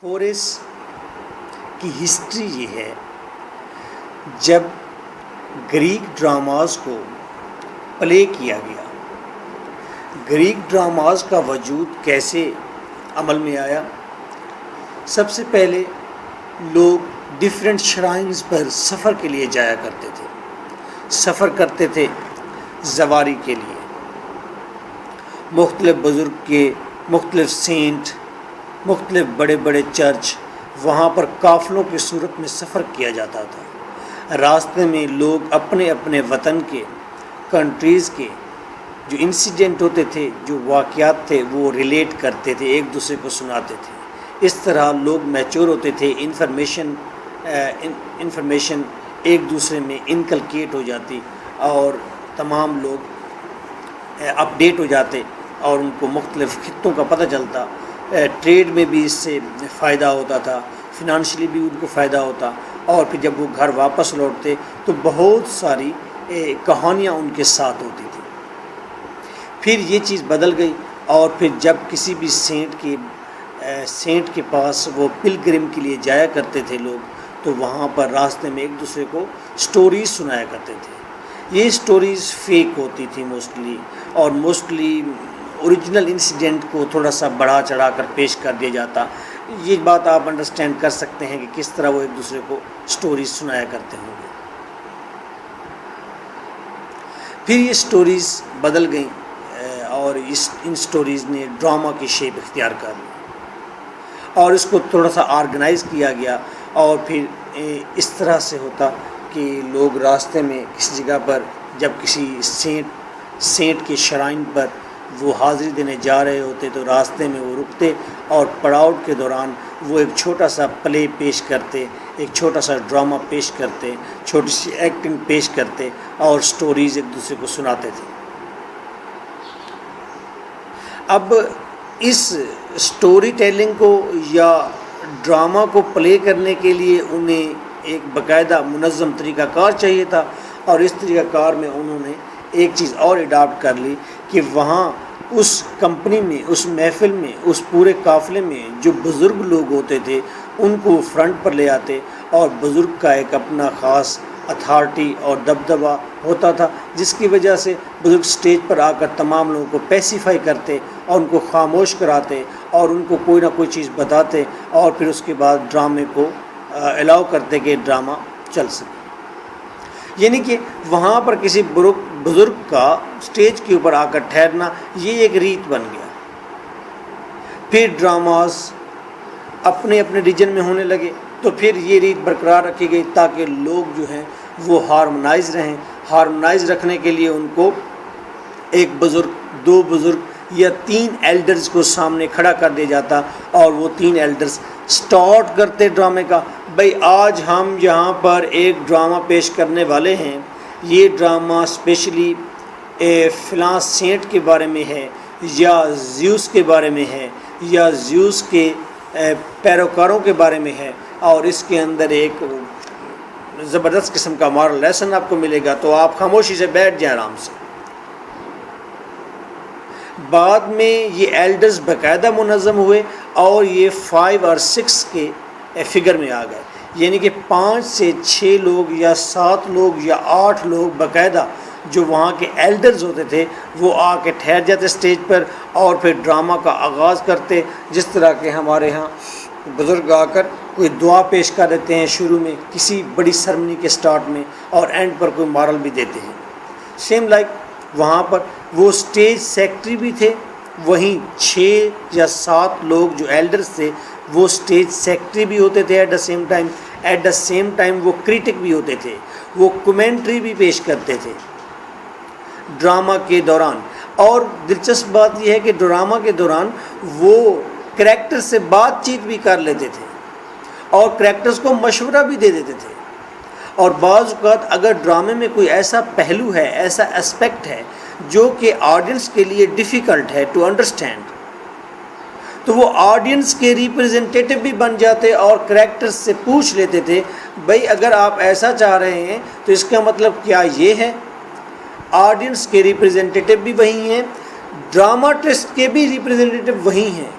Horse کی history یہ ہے، جب گریک ڈراماز کو پلے کیا گیا، گریک ڈراماز کا وجود کیسے عمل میں آیا۔ سب سے پہلے لوگ ڈیفرنٹ شرائنز پر سفر کے لیے جایا کرتے تھے، سفر کرتے تھے زواری کے لیے، مختلف بزرگ کے مختلف سینٹ، مختلف بڑے بڑے چرچ، وہاں پر قافلوں کی صورت میں سفر کیا جاتا تھا۔ راستے میں لوگ اپنے اپنے وطن کے، کنٹریز کے جو انسیڈنٹ ہوتے تھے، جو واقعات تھے، وہ ریلیٹ کرتے تھے، ایک دوسرے کو سناتے تھے۔ اس طرح لوگ میچور ہوتے تھے، انفارمیشن ایک دوسرے میں انکلکیٹ ہو جاتی اور تمام لوگ اپڈیٹ ہو جاتے اور ان کو مختلف خطوں کا پتہ چلتا۔ ٹریڈ میں بھی اس سے فائدہ ہوتا تھا، فنانشلی بھی ان کو فائدہ ہوتا، اور پھر جب وہ گھر واپس لوٹتے تو بہت ساری کہانیاں ان کے ساتھ ہوتی تھیں۔ پھر یہ چیز بدل گئی، اور پھر جب کسی بھی سینٹ کے پاس وہ پلگرم کے لیے جایا کرتے تھے لوگ، تو وہاں پر راستے میں ایک دوسرے کو سٹوریز سنایا کرتے تھے۔ یہ سٹوریز فیک ہوتی تھی موسٹلی، اور موسٹلی اوریجنل انسیڈنٹ کو تھوڑا سا بڑھا چڑھا کر پیش کر دیا جاتا۔ یہ بات آپ انڈرسٹینڈ کر سکتے ہیں کہ کس طرح وہ ایک دوسرے کو سٹوریز سنایا کرتے ہوں گے۔ پھر یہ سٹوریز بدل گئیں اور ان سٹوریز نے ڈرامہ کی شیپ اختیار کر لی، اور اس کو تھوڑا سا آرگنائز کیا گیا، اور پھر اس طرح سے ہوتا کہ لوگ راستے میں کسی جگہ پر جب کسی سینٹ کے شرائن پر وہ حاضری دینے جا رہے ہوتے تو راستے میں وہ رکتے، اور پڑاؤ کے دوران وہ ایک چھوٹا سا پلے پیش کرتے، ایک چھوٹا سا ڈرامہ پیش کرتے، چھوٹی سی ایکٹنگ پیش کرتے، اور سٹوریز ایک دوسرے کو سناتے تھے۔ اب اس سٹوری ٹیلنگ کو یا ڈرامہ کو پلے کرنے کے لیے انہیں ایک باقاعدہ منظم طریقہ کار چاہیے تھا، اور اس طریقہ کار میں انہوں نے ایک چیز اور اڈاپٹ کر لی کہ وہاں اس کمپنی میں، اس محفل میں، اس پورے قافلے میں جو بزرگ لوگ ہوتے تھے ان کو فرنٹ پر لے آتے، اور بزرگ کا ایک اپنا خاص اتھارٹی اور دبدبہ ہوتا تھا، جس کی وجہ سے بزرگ سٹیج پر آ کر تمام لوگوں کو پیسیفائی کرتے اور ان کو خاموش کراتے اور ان کو کوئی نہ کوئی چیز بتاتے، اور پھر اس کے بعد ڈرامے کو الاؤ کرتے کہ ڈرامہ چل سکے۔ یعنی کہ وہاں پر کسی بزرگ کا سٹیج کے اوپر آ کر ٹھہرنا یہ ایک ریت بن گیا۔ پھر ڈراماز اپنے اپنے ریجن میں ہونے لگے، تو پھر یہ ریت برقرار رکھی گئی تاکہ لوگ جو ہیں وہ ہارمونائز رہیں۔ ہارمونائز رکھنے کے لیے ان کو ایک بزرگ، دو بزرگ یا 3 ایلڈرز کو سامنے کھڑا کر دیا جاتا، اور وہ 3 ایلڈرز سٹارٹ کرتے ڈرامے کا۔ بھئی آج ہم یہاں پر ایک ڈرامہ پیش کرنے والے ہیں، یہ ڈرامہ اسپیشلی فلاں سینٹ کے بارے میں ہے، یا زیوس کے بارے میں ہے، یا زیوس کے پیروکاروں کے بارے میں ہے، اور اس کے اندر ایک زبردست قسم کا مارل لیسن آپ کو ملے گا، تو آپ خاموشی سے بیٹھ جائیں آرام سے۔ بعد میں یہ ایلڈرز باقاعدہ منظم ہوئے، اور یہ 5 اور 6 کے فگر میں آ گئے، یعنی کہ 5 سے 6 لوگ یا 7 لوگ یا 8 لوگ باقاعدہ جو وہاں کے ایلڈرز ہوتے تھے وہ آ کے ٹھہر جاتے سٹیج پر، اور پھر ڈرامہ کا آغاز کرتے، جس طرح کہ ہمارے ہاں بزرگ آ کر کوئی دعا پیش کر دیتے ہیں شروع میں کسی بڑی سرمنی کے سٹارٹ میں، اور اینڈ پر کوئی مارل بھی دیتے ہیں۔ سیم لائک وہاں پر وہ سٹیج سیکٹری بھی تھے، وہیں 6 یا 7 لوگ جو ایلڈرز تھے وہ سٹیج سیکٹری بھی ہوتے تھے ایٹ دا سیم ٹائم وہ کریٹک بھی ہوتے تھے، وہ کومنٹری بھی پیش کرتے تھے ڈرامہ کے دوران۔ اور دلچسپ بات یہ ہے کہ ڈرامہ کے دوران وہ کریکٹر سے بات چیت بھی کر لیتے تھے، اور کریکٹرز کو مشورہ بھی دے دیتے تھے، اور بعض اوقات اگر ڈرامے میں کوئی ایسا پہلو ہے، ایسا اسپیکٹ ہے جو کہ آڈینس کے لیے ڈیفیکلٹ ہے ٹو انڈرسٹینڈ، تو وہ آڈینس کے ریپرزنٹیٹیو بھی بن جاتے اور کریکٹر سے پوچھ لیتے تھے، بھئی اگر آپ ایسا چاہ رہے ہیں تو اس کا مطلب کیا یہ ہے؟ آڈینس کے ریپرزنٹیٹیو بھی وہی ہیں، ڈرامہ ٹرسٹ کے بھی ریپرزنٹیٹیو وہی ہیں،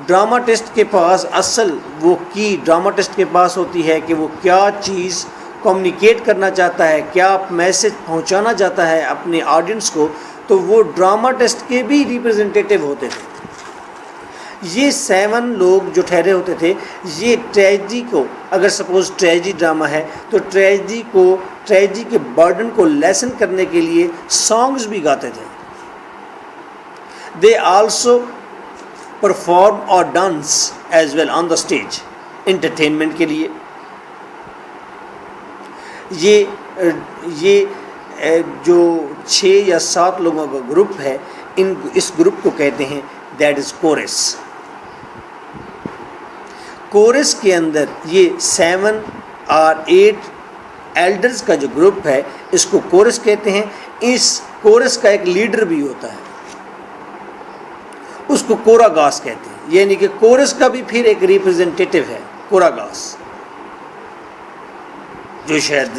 ڈراماٹسٹ کے پاس اصل وہ کی ڈراماٹسٹ کے پاس ہوتی ہے کہ وہ کیا چیز کمیونیکیٹ کرنا چاہتا ہے، کیا میسج پہنچانا چاہتا ہے اپنے آڈینس کو، تو وہ ڈراماٹسٹ کے بھی ریپرزنٹیٹیو ہوتے تھے۔ یہ 7 لوگ جو ٹھہرے ہوتے تھے، یہ ٹریجڈی کو، اگر سپوز ٹریجڈی ڈرامہ ہے تو ٹریجڈی کے برڈن کو لیسن کرنے کے لیے سانگز بھی گاتے تھے۔ دے آلسو پرفارم اور dance as well on the stage, entertainment کے لیے۔ یہ جو 6 یا 7 لوگوں کا گروپ ہے، اس گروپ کو کہتے ہیں دیٹ از کورس۔ کورس کے اندر یہ 7 اور 8 ایلڈرز کا جو گروپ ہے، اس کو کورس کہتے ہیں۔ اس کورس کا ایک لیڈر بھی ہوتا ہے، اس کو کورا گاس کہتے ہیں، یعنی کہ کورس کا بھی پھر ایک ریپرزنٹیٹیو ہے کورا گاس، جو شاید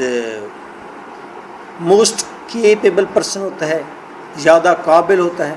موسٹ کیپیبل پرسن ہوتا ہے، زیادہ قابل ہوتا ہے۔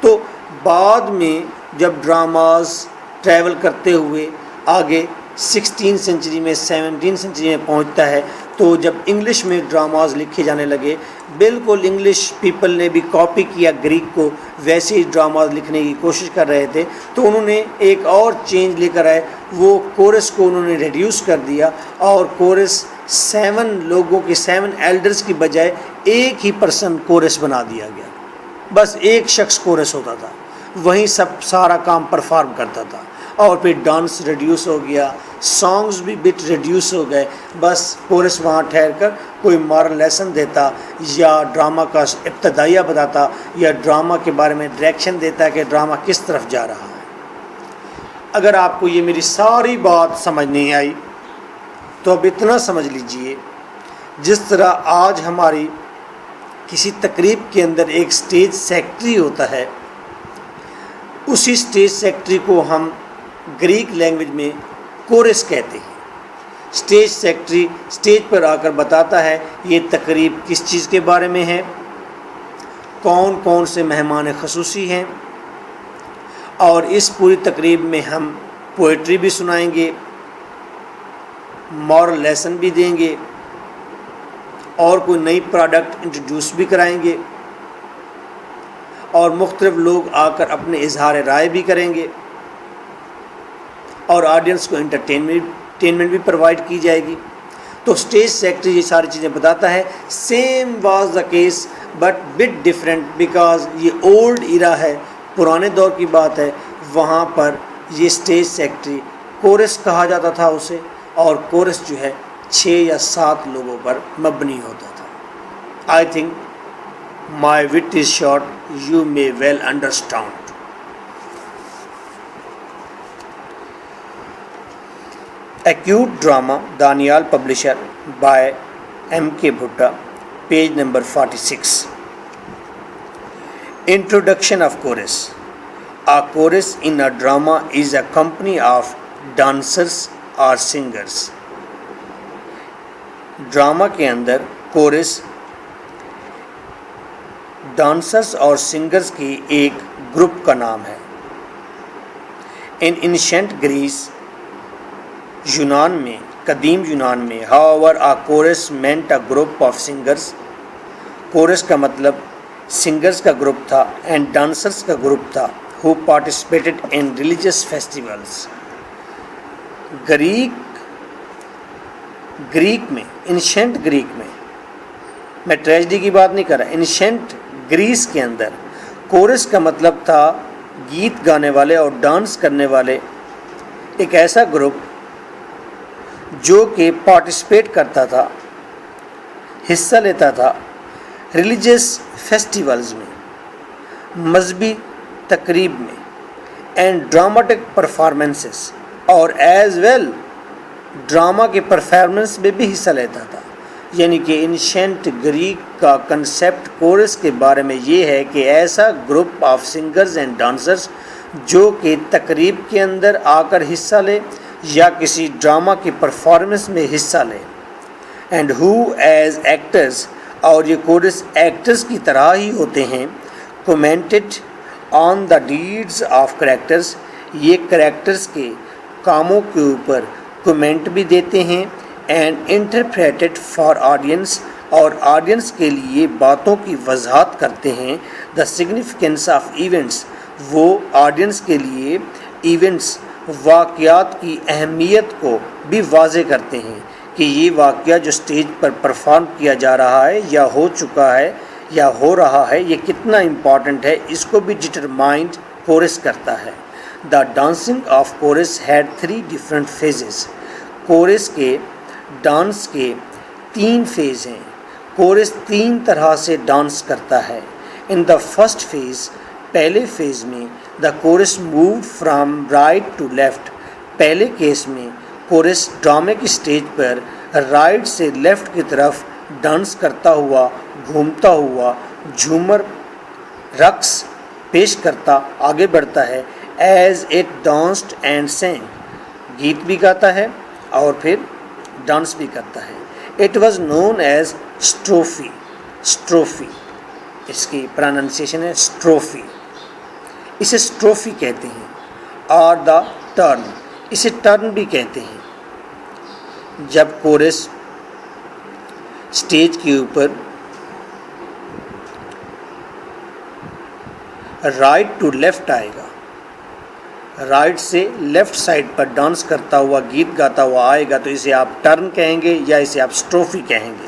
تو بعد میں جب ڈراماز ٹریول کرتے ہوئے آگے 16 سینچری میں 17 سینچری میں پہنچتا ہے، تو جب انگلش میں ڈراماز لکھے جانے لگے، بالکل انگلش پیپل نے بھی کاپی کیا گریک کو، ویسے ہی ڈراماز لکھنے کی کوشش کر رہے تھے، تو انہوں نے ایک اور چینج لے کر آئے، وہ کورس کو انہوں نے ریڈیوس کر دیا، اور کورس 7 لوگوں کے 7 ایلڈرز کی بجائے ایک ہی پرسن کورس بنا دیا گیا، بس ایک شخص کورس ہوتا تھا، وہیں سب سارا کام پرفارم کرتا تھا۔ اور پھر ڈانس ریڈیوس ہو گیا، سانگز بھی بٹ ریڈیوس ہو گئے، بس کورس وہاں ٹھہر کر کوئی مارل لیسن دیتا، یا ڈرامہ کا ابتدائیہ بتاتا، یا ڈرامہ کے بارے میں ڈائریکشن دیتا کہ ڈرامہ کس طرف جا رہا ہے۔ اگر آپ کو یہ میری ساری بات سمجھ نہیں آئی تو اب اتنا سمجھ لیجئے، جس طرح آج ہماری کسی تقریب کے اندر ایک سٹیج سیکرٹری ہوتا ہے، اسی سٹیج سیکرٹری کو ہم گریک لینگویج میں کورس کہتے ہیں۔ سٹیج سیکرٹری سٹیج پر آ کر بتاتا ہے یہ تقریب کس چیز کے بارے میں ہے، کون کون سے مہمان خصوصی ہیں، اور اس پوری تقریب میں ہم پوئٹری بھی سنائیں گے، مورل لیسن بھی دیں گے، اور کوئی نئی پروڈکٹ انٹروڈیوس بھی کرائیں گے، اور مختلف لوگ آ کر اپنے اظہار رائے بھی کریں گے، اور آڈینس کو انٹرٹینمنٹ بھی پرووائڈ کی جائے گی۔ تو اسٹیج سیکرٹری یہ ساری چیزیں بتاتا ہے۔ Same was the case but but different, because یہ اولڈ ایرا ہے، پرانے دور کی بات ہے، وہاں پر یہ اسٹیج سیکرٹری کورس کہا جاتا تھا اسے، اور کورس جو ہے 6 یا 7 لوگوں پر مبنی ہوتا تھا۔ I think my wit is short, you may well understand. Acute drama, Daniyal publisher, by M.K. Bhatta, page number 46۔ Introduction of chorus. A chorus in a drama is a company of dancers or singers. Drama کے اندر course dancers اور singers کی ایک group کا نام ہے۔ In ancient Greece، یونان میں، قدیم یونان میں، however a chorus meant a group of singers. Course کا مطلب سنگرز کا گروپ تھا اینڈ ڈانسرز کا گروپ تھا who participated in religious festivals. Greek میں، انشینٹ گریک میں ٹریجڈی کی بات نہیں کر رہا، انشینٹ گریس کے اندر کورس کا مطلب تھا گیت گانے والے اور ڈانس کرنے والے، ایک ایسا گروپ جو کہ پارٹیسپیٹ کرتا تھا، حصہ لیتا تھا ریلیجیس فیسٹیولز میں، مذہبی تقریب میں، اینڈ ڈراماٹک پرفارمنسز، اور ایز ویل ڈرامہ کے پرفارمنس میں بھی حصہ لیتا تھا۔ یعنی کہ انشینٹ گریک کا کنسیپٹ کورس کے بارے میں یہ ہے کہ ایسا group of singers and dancers جو کہ تقریب کے اندر آ کر حصہ لے یا کسی ڈرامہ کی پرفارمنس میں حصہ لے، اینڈ ہو ایز ایکٹرز، اور یہ کورس ایکٹرز کی طرح ہی ہوتے ہیں، کومنٹڈ آن دا ڈیڈز آف کریکٹرز، یہ کریکٹرز کے کاموں کے اوپر کومنٹ بھی دیتے ہیں، اینڈ انٹرپریٹڈ فار آڈینس، اور آڈینس کے لیے باتوں کی وضاحت کرتے ہیں، دا سگنیفیکنس آف ایونٹس، وہ آڈینس کے لیے ایونٹس واقعات کی اہمیت کو بھی واضح کرتے ہیں کہ یہ واقعہ جو اسٹیج پر پرفارم کیا جا رہا ہے یا ہو چکا ہے یا ہو رہا ہے یہ کتنا امپورٹنٹ ہے، اس کو بھی ڈٹرمائنڈ کورس کرتا ہے۔ The dancing of chorus had 3 different phases, chorus کے ڈانس کے 3 فیز ہیں، کورس 3 طرح سے ڈانس کرتا ہے۔ ان دا فرسٹ فیز، پہلے فیز میں، the chorus moved from right to left, پہلے کیس میں کورس ڈرامے کی اسٹیج پر رائٹ سے لیفٹ کی طرف ڈانس کرتا ہوا، گھومتا ہوا، جھومر رقص پیش کرتا آگے بڑھتا ہے، ایز اٹ ڈانسڈ اینڈ سینگ، گیت بھی گاتا ہے اور پھر ڈانس بھی کرتا ہے۔ اٹ واز نون ایز اسٹروفی، اسٹروفی اس کی پروننسیشن ہے اسٹروفی، اسے اسٹروفی کہتے ہیں، اور دا ٹرن، اسے ٹرن بھی کہتے ہیں۔ جب کورس اسٹیج کے اوپر رائٹ ٹو لیفٹ آئے گا، رائٹ سے لیفٹ سائڈ پر ڈانس کرتا ہوا، گیت گاتا ہوا آئے گا تو اسے آپ ٹرن کہیں گے یا اسے آپ اسٹروفی کہیں گے۔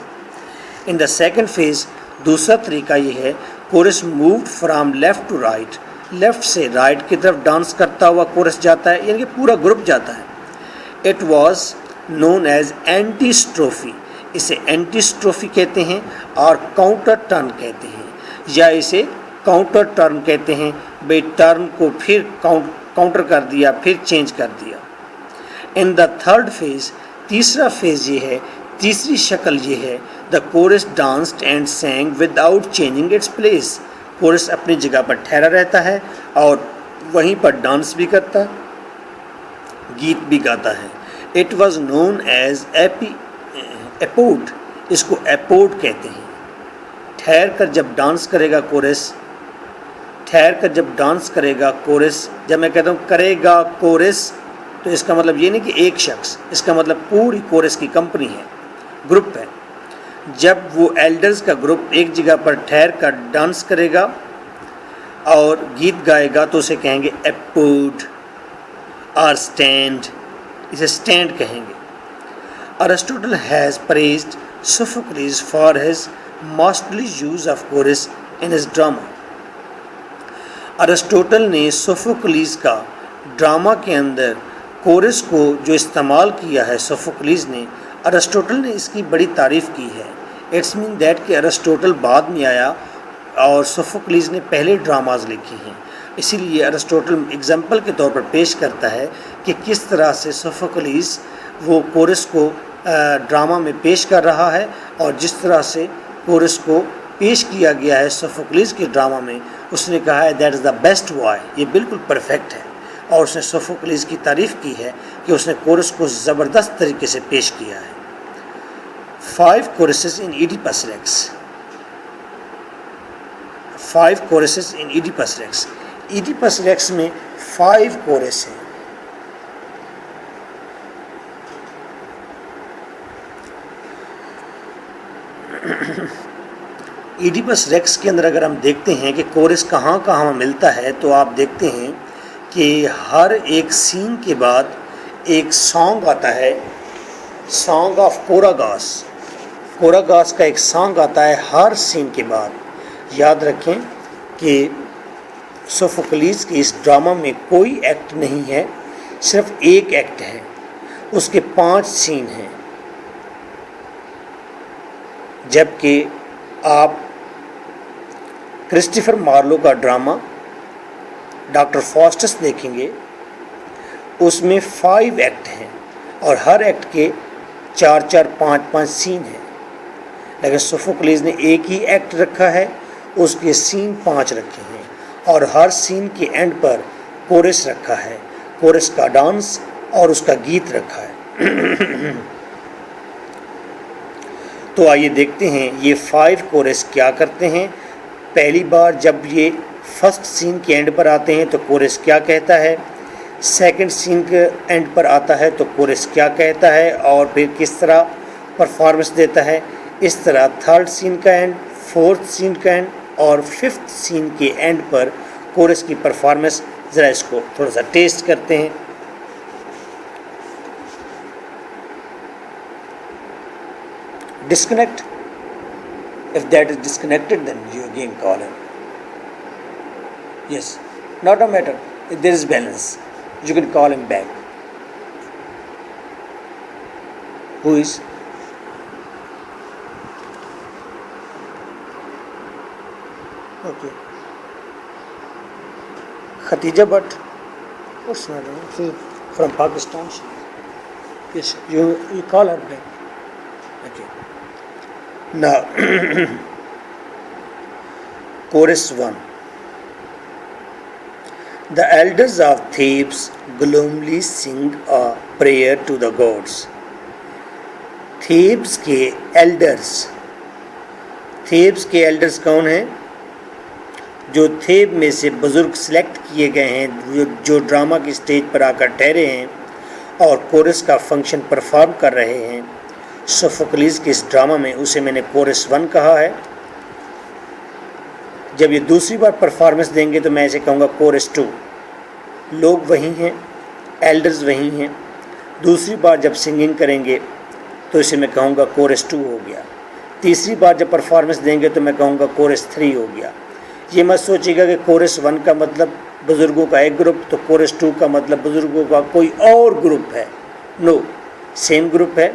ان دا سیکنڈ فیز، دوسرا طریقہ یہ ہے، chorus moved from left to right, left سے رائٹ کی طرف ڈانس کرتا ہوا کورس جاتا ہے، یعنی کہ پورا گروپ جاتا ہے۔ It was known as antistrophe, اسے اینٹی اسٹروفی کہتے ہیں اور کاؤنٹر ٹرن کہتے ہیں، یا اسے کاؤنٹر ٹرن کہتے ہیں، بھئی ٹرن کو پھر کاؤنٹر کر دیا، پھر چینج کر دیا۔ ان دا تھرڈ فیز، تیسرا فیز یہ ہے، تیسری شکل یہ ہے، the chorus danced and sing without changing its place, chorus اپنی جگہ پر ٹھہرا رہتا ہے اور وہیں پر ڈانس بھی کرتا ہے، گیت بھی گاتا ہے۔ اٹ واز نون ایز ایپوڈ، اس کو ایپوڈ کہتے ہیں۔ ٹھہر کر جب ڈانس کرے گا کورس، ٹھہر کر جب ڈانس کرے گا کورس، جب میں کہتا ہوں کرے گا کورس تو اس کا مطلب یہ نہیں کہ ایک شخص، اس کا مطلب پوری کورس کی کمپنی ہے، گروپ ہے۔ جب وہ ایلڈرز کا گروپ ایک جگہ پر ٹھہر کر ڈانس کرے گا اور گیت گائے گا تو اسے کہیں گے ایپوڈ اور اسٹینڈ، اسے اسٹینڈ کہیں گے۔ Aristotle has praised Sophocles for his masterly use of chorus in his drama, Aristotle نے سوفوکلیز کا ڈرامہ کے اندر کورس کو جو استعمال کیا ہے، سوفوکلیز نے، ارسٹوٹل نے اس کی بڑی تعریف کی ہے۔ اٹس مین دیٹ کہ ارسٹوٹل بعد میں آیا اور سوفوکلیز نے پہلے ڈراماز لکھے ہیں، اسی لیے ارسٹوٹل اگزامپل کے طور پر پیش کرتا ہے کہ کس طرح سے سوفوکلیز وہ کورس کو ڈرامہ میں پیش کر رہا ہے، اور جس طرح سے کورس کو پیش کیا گیا ہے سوفوکلیز کے ڈرامہ میں، اس نے کہا ہے دیٹ از دا بیسٹ وائے، یہ بالکل پرفیکٹ ہے، اور اس نے سوفوکلیز کی تعریف کی ہے کہ اس نے کورس کو زبردست طریقے سے پیش کیا ہے۔ 5 choruses in Oedipus Rex، 5 choruses in Oedipus Rex، Oedipus Rex میں 5 کورس ہیں۔ ایڈیپس ریکس کے اندر اگر ہم دیکھتے ہیں کہ کورس کہاں کہاں ملتا ہے تو آپ دیکھتے ہیں کہ ہر ایک سین کے بعد ایک سانگ آتا ہے، سانگ آف کوراگاس، کوراگاس کا ایک سانگ آتا ہے ہر سین کے بعد۔ یاد رکھیں کہ سوفوکلیز کے اس ڈرامہ میں کوئی ایکٹ نہیں ہے، صرف ایک ایکٹ ہے، اس کے 5 سین ہیں، جبکہ آپ کرسٹوفر مارلو کا ڈرامہ ڈاکٹر فاسٹس دیکھیں گے، اس میں 5 ایکٹ ہیں اور ہر ایکٹ کے 4 5 سین ہیں، لیکن سوفوکلیز نے ایک ہی ایکٹ رکھا ہے، اس کے سین 5 رکھے ہیں، اور ہر سین کے اینڈ پر کورس رکھا ہے، کورس کا ڈانس اور اس کا گیت رکھا ہے۔ تو آئیے دیکھتے ہیں یہ 5 کورس کیا کرتے ہیں۔ پہلی بار جب یہ فرسٹ سین کے اینڈ پر آتے ہیں تو کورس کیا کہتا ہے، سیکنڈ سین کے اینڈ پر آتا ہے تو کورس کیا کہتا ہے، اور پھر کس طرح پرفارمنس دیتا ہے. اس طرح تھرڈ سین کا اینڈ، فورتھ سین کا اینڈ اور ففتھ سین کے اینڈ پر کورس کی پرفارمنس، ذرا اس کو تھوڑا سا ٹیسٹ کرتے ہیں. Disconnect. If that is disconnected, then you again call him. Yes, not a matter. If there is balance, you can call him back. Who is? Okay. Khatija Bhatt. What's her name? She's from Pakistan. Yes, you call her back. Okay. Now, chorus 1. The elders of Thebes gloomily sing a prayer to the gods. Thebes کے elders کون ہیں؟ جو تھیب میں سے بزرگ select کیے گئے ہیں، جو ڈرامہ کی سٹیج پر آ کر ٹھہرے ہیں اور کورس کا فنکشن پرفارم کر رہے ہیں. سوفوکلیز کے اس ڈرامہ میں اسے میں نے کورس 1 کہا ہے. جب یہ دوسری بار پرفارمنس دیں گے تو میں اسے کہوں گا کورس 2. لوگ وہی ہیں، ایلڈرز وہی ہیں. دوسری بار جب سنگنگ کریں گے تو اسے میں کہوں گا کورس 2 ہو گیا. تیسری بار جب پرفارمنس دیں گے تو میں کہوں گا کورس 3 ہو گیا. یہ مت سوچے گا کہ کورس 1 کا مطلب بزرگوں کا ایک گروپ تو کورس 2 کا مطلب بزرگوں کا کوئی اور گروپ ہے. نو، سیم گروپ ہے،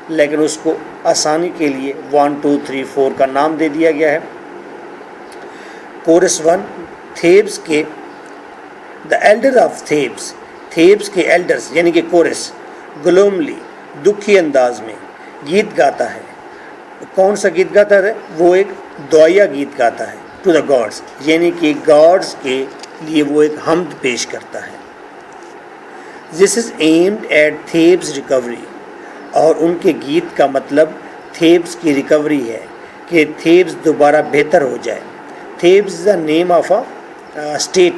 لیکن اس کو آسانی کے لیے 1 2 3 4 کا نام دے دیا گیا ہے. کورس 1 تھیبس کے دا ایلڈر آف تھیبس کے ایلڈرز یعنی کہ کورس گلوملی دکھی انداز میں گیت گاتا ہے. کون سا گیت گاتا ہے؟ وہ ایک دعائیہ گیت گاتا ہے ٹو دا گاڈس، یعنی کہ گاڈس کے لیے وہ ایک حمد پیش کرتا ہے. This is aimed at Thebes recovery, اور ان کے گیت کا مطلب تھیبس کی ریکوری ہے کہ تھیبس دوبارہ بہتر ہو جائے. Thebes is the name of a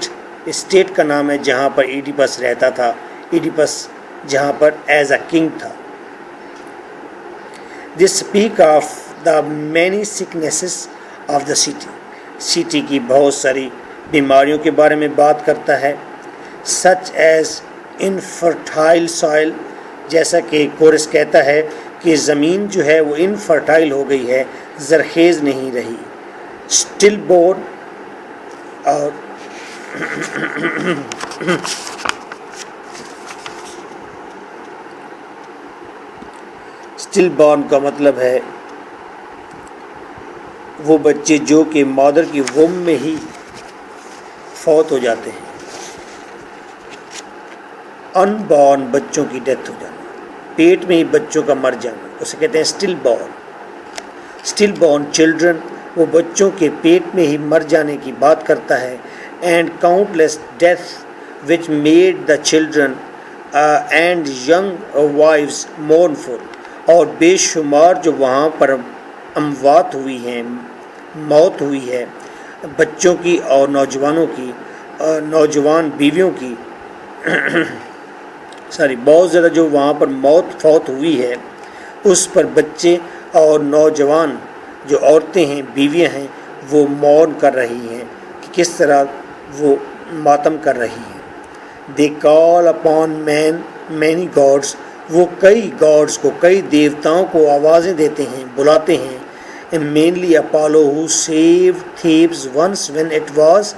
state کا نام ہے جہاں پر ایڈیپس رہتا تھا. ایڈیپس جہاں پر ایز اے کنگ تھا. This speak of the many sicknesses of the city کی بہت ساری بیماریوں کے بارے میں بات کرتا ہے. سچ ایز انفرٹائل سوائل، جیسا کہ کورس کہتا ہے کہ زمین جو ہے وہ انفرٹائل ہو گئی ہے، زرخیز نہیں رہی. اسٹل بورن اور اسٹل بورن کا مطلب ہے وہ بچے جو کہ مادر کی ووم میں ہی فوت ہو جاتے ہیں. ان بورن بچوں کی ڈیتھ ہو جانا، پیٹ میں ہی بچوں کا مر جانا، اسے کہتے ہیں still born. Still born children وہ بچوں کے پیٹ میں ہی مر جانے کی بات کرتا ہے. And countless death which made the children and young wives mournful, اور بے شمار جو وہاں پر اموات ہوئی ہیں، موت ہوئی ہے بچوں کی اور نوجوانوں کی، نوجوان بیویوں کی بہت زیادہ جو وہاں پر فوت ہوئی ہے، اس پر بچے اور نوجوان جو عورتیں ہیں، بیویاں ہیں، وہ مورن کر رہی ہیں کہ کس طرح وہ ماتم کر رہی ہیں. دے کال اپون مینی گاڈس، وہ کئی گاڈس کو، کئی دیوتاؤں کو آوازیں دیتے ہیں، بلاتے ہیں. Mainly Apollo who saved Thebes once when it was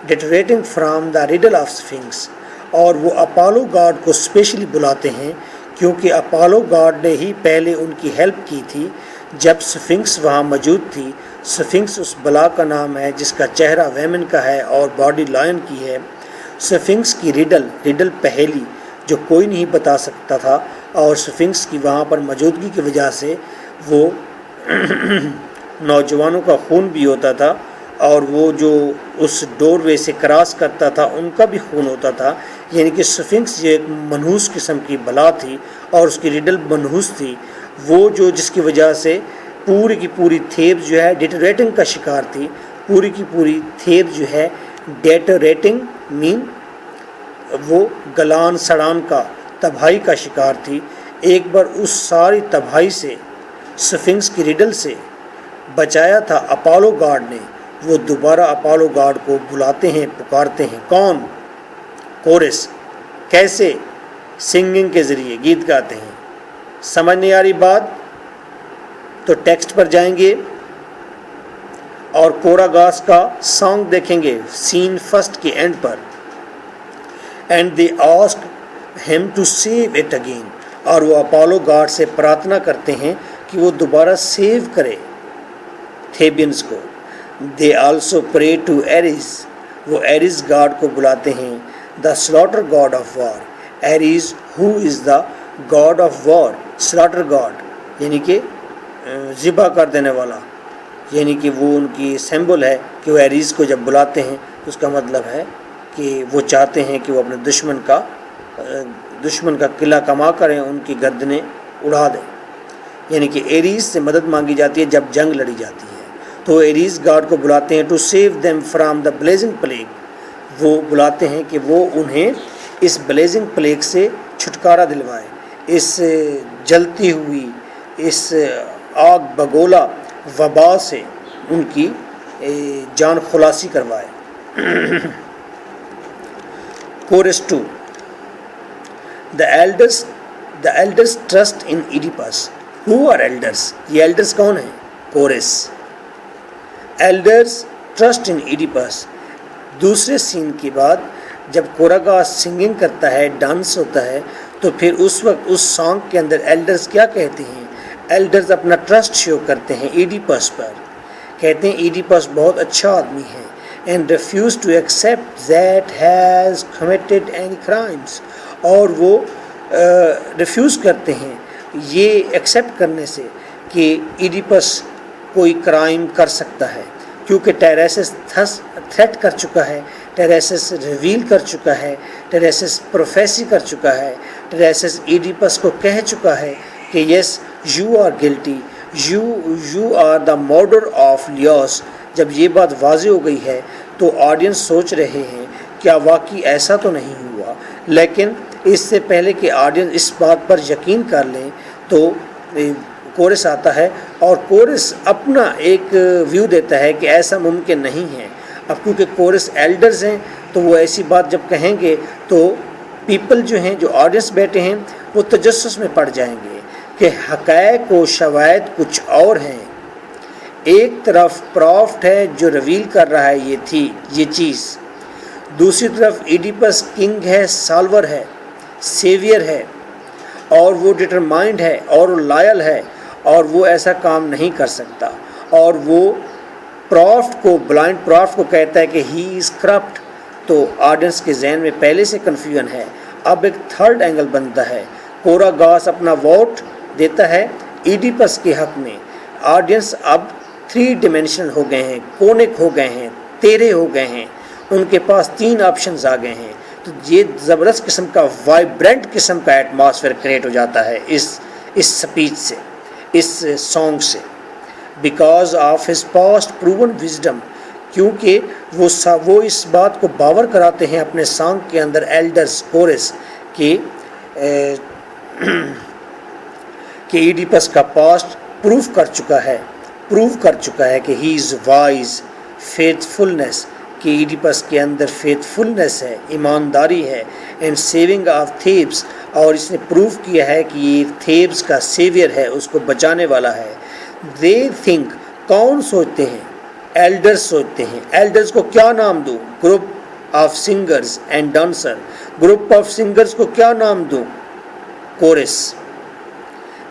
deteriorating from the riddle of Sphinx، اور وہ اپالو گاڈ کو اسپیشلی بلاتے ہیں کیونکہ اپالو گاڈ نے ہی پہلے ان کی ہیلپ کی تھی جب سفنکس وہاں موجود تھی. سفنکس اس بلا کا نام ہے جس کا چہرہ ویمن کا ہے اور باڈی لائن کی ہے. سفنکس کی ریڈل پہیلی جو کوئی نہیں بتا سکتا تھا، اور سفنکس کی وہاں پر موجودگی کی وجہ سے وہ نوجوانوں کا خون بھی ہوتا تھا، اور وہ جو اس ڈور وے سے کراس کرتا تھا ان کا بھی خون ہوتا تھا. یعنی کہ سفنکس یہ ایک منحوس قسم کی بلا تھی اور اس کی ریڈل منحوس تھی، وہ جو جس کی وجہ سے پوری کی پوری تھیبس جو ہے ڈیٹریٹنگ کا شکار تھی. پوری کی پوری تھیب جو ہے ڈیٹریٹنگ مین وہ گلان سڑان کا تباہی کا شکار تھی. ایک بار اس ساری تباہی سے سفنکس کی ریڈل سے بچایا تھا اپولو گاڈ نے. وہ دوبارہ اپولو گاڈ کو بلاتے ہیں، پکارتے ہیں. کون؟ کورس. کیسے؟ سنگنگ کے ذریعے، گیت گاتے ہیں. سمجھ نہیں آ رہی بات تو ٹیکسٹ پر جائیں گے اور کوراگاس کا سانگ دیکھیں گے سین فرسٹ کے and per. And they ask ہم ٹو سیو اٹ اگین. اور وہ اپولو گاڈ سے پرارتھنا کرتے ہیں کہ وہ دوبارہ سیو کرے تھیبینز کو. They also pray to Ares. وہ ایریز گاڈ کو بلاتے ہیں. The slaughter god of war. Ares who is the god of war. Slaughter god یعنی کہ ذبح کر دینے والا، یعنی کہ وہ ان کی سمبل ہے کہ وہ ایریز کو جب بلاتے ہیں تو اس کا مطلب ہے کہ وہ چاہتے ہیں کہ وہ اپنے دشمن کا قلعہ کما کریں، ان کی گردنیں اڑا دیں. یعنی کہ ایریز سے مدد مانگی جاتی ہے جب جنگ لڑی جاتی ہے. تو ایریز گاڈ کو بلاتے ہیں to save them from the blazing plague. وہ بلاتے ہیں کہ وہ انہیں اس بلیزنگ پلیگ سے چھٹکارا دلوائے، اس جلتی ہوئی اس آگ بگولا وبا سے ان کی جان خلاصی کروائے. Course 2. The elders trust in Oedipus. Who are elders? یہ ایلڈرز کون ہیں؟ Course. Elders trust in Oedipus. دوسرے سین کے بعد جب کوراگاس سنگنگ کرتا ہے، ڈانس ہوتا ہے، تو پھر اس وقت اس سانگ کے اندر ایلڈرز کیا کہتے ہیں؟ ایلڈرز اپنا ٹرسٹ شو کرتے ہیں ایڈیپس پر. کہتے ہیں ایڈیپس بہت اچھا آدمی ہے. And refuses to accept that has committed any crimes. اور وہ ریفیوز کرتے ہیں یہ ایکسیپٹ کرنے سے کہ ایڈیپس کوئی کرائم کر سکتا ہے، کیونکہ ٹیریسس تھریٹ کر چکا ہے، ٹیریسس ریویل کر چکا ہے، ٹیریسس پروفیسی کر چکا ہے، ٹیریسس ایڈیپس کو کہہ چکا ہے کہ yes you are guilty, you are the murder of Laius. جب یہ بات واضح ہو گئی ہے تو آڈینس سوچ رہے ہیں کیا واقعی ایسا تو نہیں ہوا. لیکن اس سے پہلے کہ آڈینس اس بات پر یقین کر لیں تو کورس آتا ہے اور کورس اپنا ایک ویو دیتا ہے کہ ایسا ممکن نہیں ہے. اب کیونکہ کورس ایلڈرز ہیں تو وہ ایسی بات جب کہیں گے تو پیپل جو ہیں، جو آڈینس بیٹھے ہیں، وہ تجسس میں پڑ جائیں گے کہ حقائق و شواہد کچھ اور ہیں. ایک طرف پرافٹ ہے جو ریویل کر رہا ہے یہ چیز، دوسری طرف ایڈیپس کنگ ہے، سالور ہے، سیویئر ہے، اور وہ ڈٹرمائنڈ ہے اور وہ لائل ہے اور وہ ایسا کام نہیں کر سکتا. اور وہ پرافٹ کو، بلائنڈ پرافٹ کو کہتا ہے کہ ہی از کرپٹ. تو آڈینس کے ذہن میں پہلے سے کنفیوژن ہے. اب ایک تھرڈ اینگل بنتا ہے. کوراگاس اپنا ووٹ دیتا ہے ایڈیپس کے حق میں. آڈینس اب 3 ڈیمینشنل ہو گئے ہیں، کونک ہو گئے ہیں، تیرے ہو گئے ہیں. ان کے پاس 3 آپشنز آ گئے ہیں. تو یہ زبردست قسم کا وائبرنٹ قسم کا ایٹماسفیئر کریٹ ہو جاتا ہے اس سپیچ سے، اس سانگ سے. Because of his past proven wisdom. کیونکہ وہ اس بات کو باور کراتے ہیں اپنے سانگ کے اندر ایلڈرز کورس کہ ایڈیپس کا پاسٹ پروف کر چکا ہے کہ ہی از وائز. فیتھ فلنس، کہ ایڈیپس کے اندر فیتھ فلنس ہے، ایمانداری ہے. اینڈ سیونگ آف تھیبس، اور اس نے پروف کیا ہے کہ یہ تھیبس کا سیویئر ہے، اس کو بچانے والا ہے. دے تھنک، کون سوچتے ہیں؟ ایلڈرز سوچتے ہیں. ایلڈرز کو کیا نام دوں؟ Group of singers and dancer. Group of singers کو کیا نام دوں؟ کورس.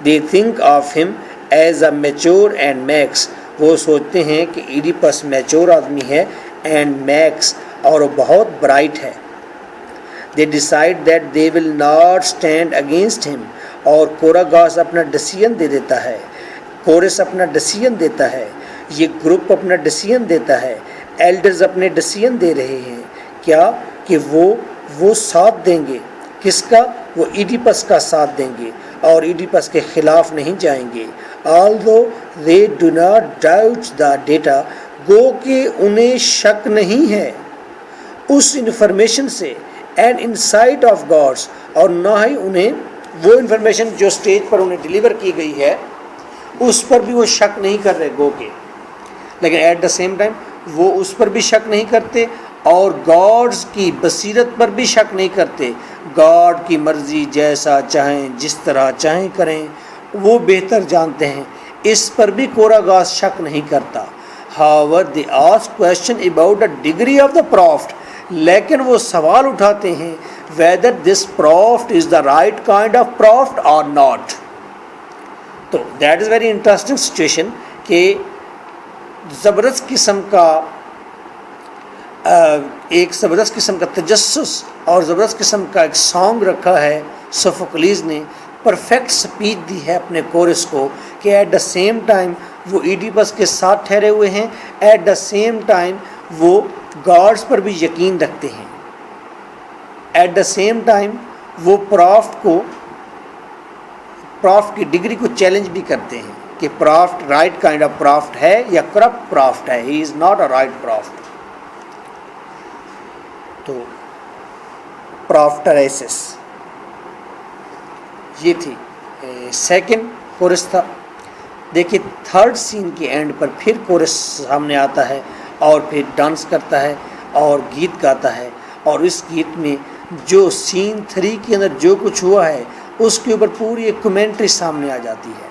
دے تھنک آف ہم as a mature and Max. وہ سوچتے ہیں کہ ایڈیپس میچور آدمی ہے اینڈ میکس، اور وہ بہت برائٹ ہے. They decide that they will not stand against ہم. اور کوراگاس اپنا ڈیسیژن دے دیتا ہے، کورس اپنا ڈیسیژن دیتا ہے، یہ گروپ اپنا ڈیسیژن دیتا ہے. ایلڈرز اپنے ڈیسیژن دے رہے ہیں کیا کہ وہ ساتھ دیں گے. کس کا؟ وہ ایڈیپس کا ساتھ دیں گے اور ایڈیپس کے خلاف نہیں جائیں گے. although they do not doubt the data, گو کہ انہیں شک نہیں ہے اس انفارمیشن سے اینڈ انسائٹ آف گاڈس، اور نہ ہی انہیں وہ انفارمیشن جو اسٹیج پر انہیں ڈلیور کی گئی ہے اس پر بھی وہ شک نہیں کر رہے گو کے، لیکن ایٹ دا سیم ٹائم وہ اس پر بھی شک نہیں کرتے اور گاڈز کی بصیرت پر بھی شک نہیں کرتے. گاڈ کی مرضی جیسا چاہیں جس طرح چاہیں کریں وہ بہتر جانتے ہیں، اس پر بھی کوراگاس شک نہیں کرتا. However, they ask question about the degree of the prophet، لیکن وہ سوال اٹھاتے ہیں whether this prophet is the right kind of prophet or not. تو that is very interesting situation کہ زبردست قسم کا ایک زبردست قسم کا تجسس اور زبردست قسم کا ایک سانگ رکھا ہے سوفوکلیز نے، پرفیکٹ سپیچ دی ہے اپنے کورس کو کہ ایٹ دا سیم ٹائم وہ ایڈیپس کے ساتھ ٹھہرے ہوئے ہیں، ایٹ دا سیم ٹائم وہ گاڈس پر بھی یقین رکھتے ہیں، ایٹ دا سیم ٹائم وہ پرافٹ کی ڈگری کو چیلنج بھی کرتے ہیں کہ prophet right kind of prophet ہے یا کرپٹ پرافٹ ہے، he is not a right prophet. تو پرافٹریسس یہ تھی سیکنڈ کورس تھا. دیکھیے تھرڈ سین کے اینڈ پر پھر کورس سامنے آتا ہے اور پھر ڈانس کرتا ہے اور گیت گاتا ہے، اور اس گیت میں جو سین 3 کے اندر جو کچھ ہوا ہے اس کے اوپر پوری ایک کمنٹری سامنے آ جاتی ہے.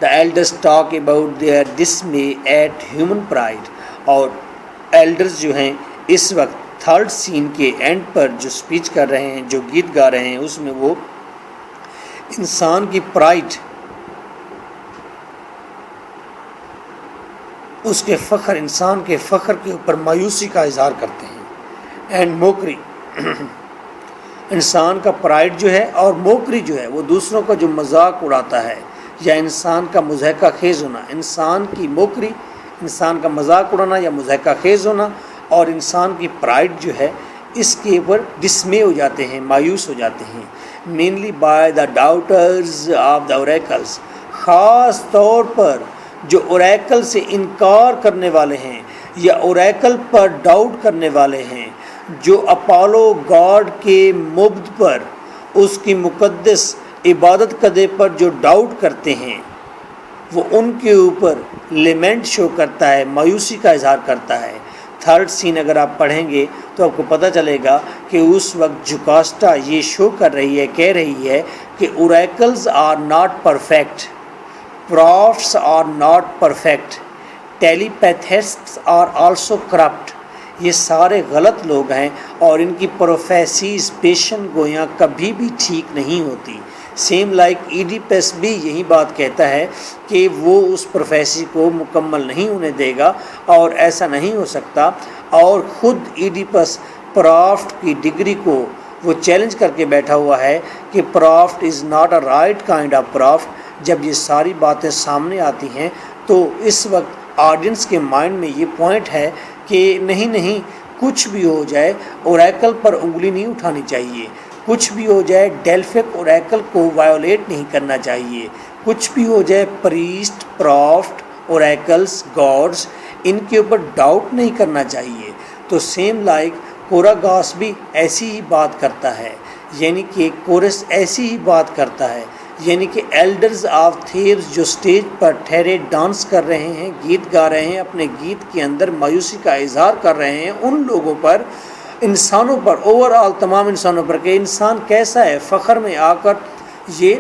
The elders talk about their dismay at human pride، اور ایلڈرز جو ہیں اس وقت تھرڈ سین کے اینڈ پر جو سپیچ کر رہے ہیں، جو گیت گا رہے ہیں، اس میں وہ انسان کی پرائڈ، اس کے فخر، انسان کے فخر کے اوپر مایوسی کا اظہار کرتے ہیں. اینڈ موکری، انسان کا پرائڈ جو ہے اور موکری جو ہے وہ دوسروں کا جو مذاق اڑاتا ہے یا انسان کا مضحکہ خیز ہونا، انسان کی موکری، انسان کا مذاق اڑانا یا مضحکہ خیز ہونا، اور انسان کی پرائڈ جو ہے اس کے اوپر ڈسمے ہو جاتے ہیں، مایوس ہو جاتے ہیں. Mainly by the daughters of the oracles, خاص طور پر جو اوریکل سے انکار کرنے والے ہیں یا اوریکل پر ڈاؤٹ کرنے والے ہیں، جو اپولو گاڈ کے مبد پر، اس کی مقدس عبادت کدے پر جو ڈاؤٹ کرتے ہیں، وہ ان کے اوپر لیمنٹ شو کرتا ہے، مایوسی کا اظہار کرتا ہے. تھرڈ سین اگر آپ پڑھیں گے تو آپ کو پتہ چلے گا کہ اس وقت جوکاسٹا یہ شو کر رہی ہے، کہہ رہی ہے کہ oracles are not perfect, prophets are not perfect, telepathists are also corrupt, یہ سارے غلط لوگ ہیں اور ان کی پروفیسیز پیشن گویاں کبھی بھی ٹھیک نہیں ہوتی. سیم لائک ایڈیپس بھی یہی بات کہتا ہے کہ وہ اس پروفیسی کو مکمل نہیں ہونے دے گا اور ایسا نہیں ہو سکتا، اور خود ایڈیپس پرافٹ کی ڈگری کو وہ چیلنج کر کے بیٹھا ہوا ہے کہ prophet is not a right kind of prophet. جب یہ ساری باتیں سامنے آتی ہیں تو اس وقت آڈینس کے مائنڈ میں یہ پوائنٹ ہے کہ نہیں کچھ بھی ہو جائے اوریکل پر انگلی نہیں اٹھانی چاہیے، کچھ بھی ہو جائے ڈیلفک اوریکل کو وائیولیٹ نہیں کرنا چاہیے، کچھ بھی ہو جائے پریسٹ، پرافٹ، اوریکلز، گاڈز، ان کے اوپر ڈاؤٹ نہیں کرنا چاہیے. تو سیم لائک کوراگاس بھی ایسی ہی بات کرتا ہے، یعنی کہ کورس ایسی ہی بات کرتا ہے، یعنی کہ ایلڈرز آف تھیبس جو سٹیج پر ٹھہرے ڈانس کر رہے ہیں، گیت گا رہے ہیں، اپنے گیت کے اندر مایوسی کا اظہار کر رہے ہیں ان لوگوں پر، انسانوں پر، اوور آل تمام انسانوں پر، کہ انسان کیسا ہے، فخر میں آ کر یہ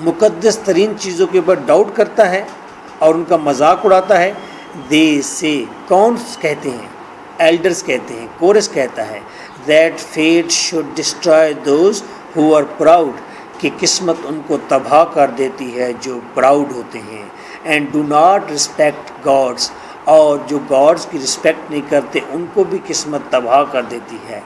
مقدس ترین چیزوں کے اوپر ڈاؤٹ کرتا ہے اور ان کا مذاق اڑاتا ہے. دے سے کون کہتے ہیں؟ ایلڈرز کہتے ہیں، کورس کہتا ہے that fate should destroy those who are proud, کہ قسمت ان کو تباہ کر دیتی ہے جو پراؤڈ ہوتے ہیں. And do not respect gods, اور جو گاڈس کی رسپیکٹ نہیں کرتے ان کو بھی قسمت تباہ کر دیتی ہے.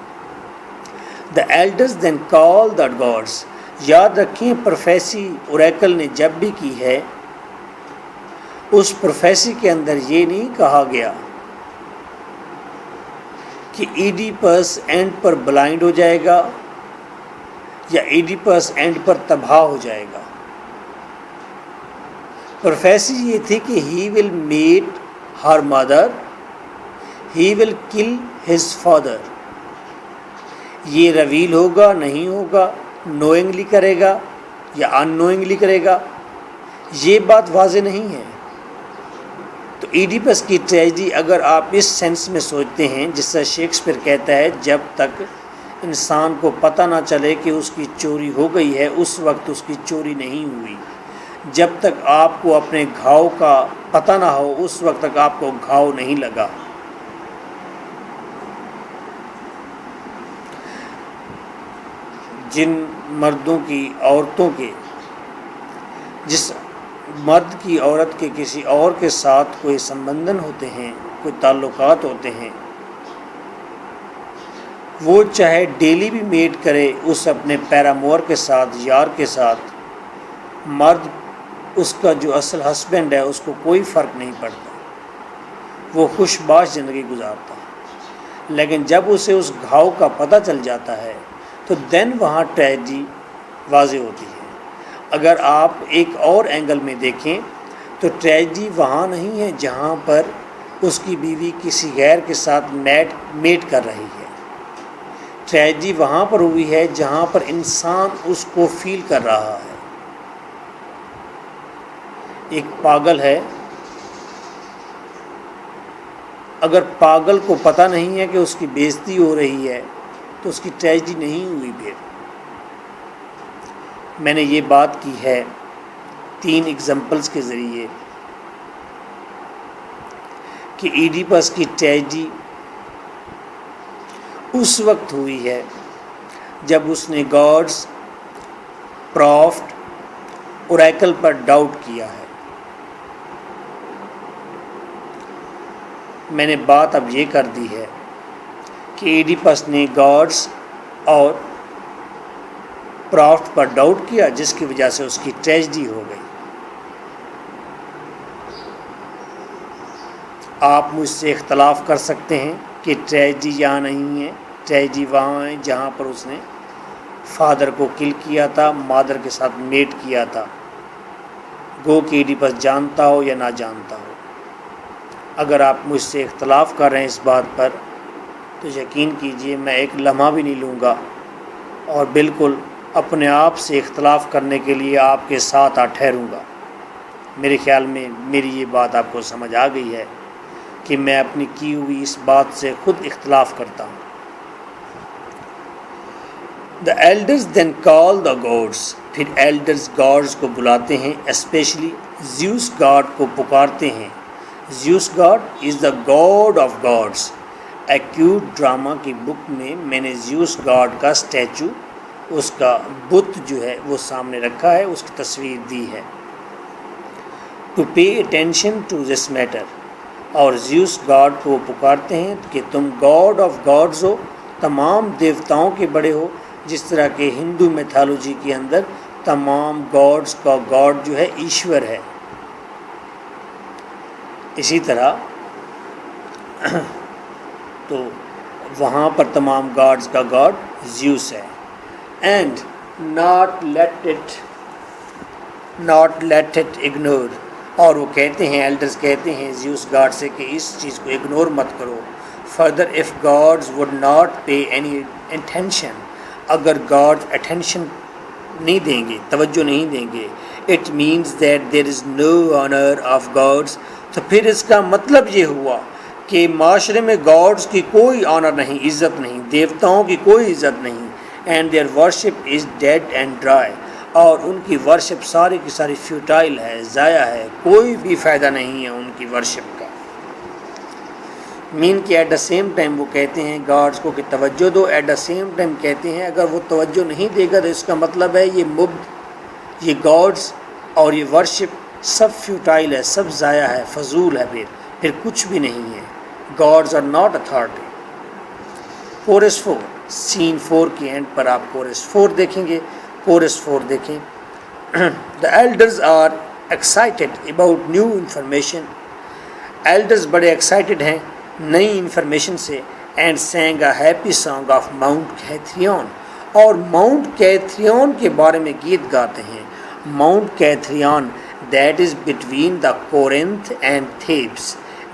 دا ایلڈرز دین کال دا گاڈس، یاد رکھیں پروفیسی اوریکل نے جب بھی کی ہے اس پروفیسی کے اندر یہ نہیں کہا گیا کہ ایڈیپس اینڈ پر بلائنڈ ہو جائے گا یا ایڈیپس اینڈ پر تباہ ہو جائے گا. پروفیسی یہ تھی کہ he will meet her mother, he will kill his father. یہ ریویل ہوگا نہیں ہوگا، نوئنگلی کرے گا یا ان نوئنگلی کرے گا، یہ بات واضح نہیں ہے۔ تو ایڈیپس کی ٹریجڈی اگر آپ اس سینس میں سوچتے ہیں جس سے شیکسپیئر کہتا ہے جب تک انسان کو پتہ نہ چلے کہ اس کی چوری ہو گئی ہے اس وقت اس کی چوری نہیں ہوئی، جب تک آپ کو اپنے گھاؤ کا پتہ نہ ہو اس وقت تک آپ کو گھاؤ نہیں لگا۔ جن مردوں کی عورتوں کے جس مرد کی عورت کے کسی اور کے ساتھ کوئی سمبندھن ہوتے ہیں، کوئی تعلقات ہوتے ہیں، وہ چاہے ڈیلی بھی میٹ کرے اس اپنے پیرامور کے ساتھ، یار کے ساتھ، مرد اس کا جو اصل ہسبینڈ ہے اس کو کوئی فرق نہیں پڑتا، وہ خوش باش زندگی گزارتا ہے۔ لیکن جب اسے اس گھاؤ کا پتہ چل جاتا ہے تو دین وہاں ٹریجڈی واضح ہوتی ہے۔ اگر آپ ایک اور اینگل میں دیکھیں تو ٹریجڈی وہاں نہیں ہے جہاں پر اس کی بیوی کسی غیر کے ساتھ میٹ کر رہی ہے، ٹریجڈی وہاں پر ہوئی ہے جہاں پر انسان اس کو فیل کر رہا ہے۔ ایک پاگل ہے، اگر پاگل کو پتہ نہیں ہے کہ اس کی بے عزتی ہو رہی ہے تو اس کی ٹریجڈی نہیں ہوئی۔ پھر میں نے یہ بات کی ہے 3 ایگزامپلس کے ذریعے کہ ایڈیپس کی ٹریجڈی اس وقت ہوئی ہے جب اس نے گاڈز، پرافٹ، اوریکل پر ڈاؤٹ کیا ہے۔ میں نے بات اب یہ کر دی ہے کہ ایڈیپس نے گاڈز اور پرافٹ پر ڈاؤٹ کیا جس کی وجہ سے اس کی ٹریجڈی ہو گئی۔ آپ مجھ سے اختلاف کر سکتے ہیں کہ ٹریجڈی یہاں نہیں ہے، ٹریجڈی وہاں ہے جہاں پر اس نے فادر کو کل کیا تھا، مادر کے ساتھ میٹ کیا تھا، گو کہ ایڈیپس جانتا ہو یا نہ جانتا ہو۔ اگر آپ مجھ سے اختلاف کر رہے ہیں اس بات پر تو یقین کیجئے میں ایک لمحہ بھی نہیں لوں گا اور بالکل اپنے آپ سے اختلاف کرنے کے لیے آپ کے ساتھ ٹھہروں گا۔ میرے خیال میں میری یہ بات آپ کو سمجھ آ گئی ہے کہ میں اپنی کی ہوئی اس بات سے خود اختلاف کرتا ہوں۔ The elders then call the gods، پھر ایلڈرز گاڈز کو بلاتے ہیں، اسپیشلی زیوس گاڈ کو پکارتے ہیں۔ زیوس God is the god of God's. Acute drama کی بک میں نے زیوس گاڈ کا اسٹیچو، اس کا بت جو ہے وہ سامنے رکھا ہے، اس کی تصویر دی ہے۔ To pay attention to this matter, اور زیوس گاڈ کو وہ پکارتے ہیں کہ تم گاڈ آف گاڈز ہو، تمام دیوتاؤں کے بڑے ہو، جس طرح کہ ہندو میتھالوجی کے اندر تمام گاڈز کا گاڈ جو ہے ایشور ہے، اسی طرح تو وہاں پر تمام گاڈز کا گاڈ زیوس ہے۔ And not let it ignore, اور وہ کہتے ہیں، ایلڈرز کہتے ہیں زیوس گاڈ سے کہ اس چیز کو اگنور مت کرو۔ Further if gods would not pay any attention, اگر گاڈ اٹینشن نہیں دیں گے، توجہ نہیں دیں گے، it means that there is no honour of gods, تو پھر اس کا مطلب یہ ہوا کہ معاشرے میں گاڈز کی کوئی آنر نہیں، عزت نہیں، دیوتاؤں کی کوئی عزت نہیں، and their worship is dead and dry, اور ان کی ورشپ ساری کی ساری فیوٹائل ہے، ضائع ہے، کوئی بھی فائدہ نہیں ہے ان کی ورشپ کا۔ مین کہ ایٹ دا سیم ٹائم وہ کہتے ہیں گاڈز کو کہ توجہ دو، ایٹ دا سیم ٹائم کہتے ہیں اگر وہ توجہ نہیں دے گا تو اس کا مطلب ہے یہ گاڈز اور یہ ورشپ سب فیوٹائل ہے، سب ضائع ہے، فضول ہے، پھر کچھ بھی نہیں ہے۔ Gods are not authority. Chorus 4، scene 4 کی اینڈ پر آپ کورس 4 دیکھیں گے۔ کورس 4 دیکھیں۔ The elders are excited about new information, elders بڑے ایکسائٹیڈ ہیں نئی انفارمیشن سے، and sing a happy song of mount Cithaeron, اور ماؤنٹ کیتھریون کے بارے میں گیت گاتے ہیں۔ Mount Cithaeron that is between the Corinth and Thebes,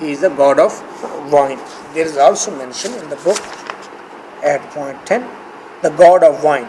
he is the god of wine. There is also mentioned in the book at point 10 the god of wine.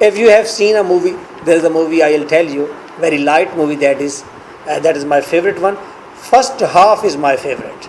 If you have seen a movie, there is a movie I will tell you, very light movie that is my favorite one. First half is my favorite.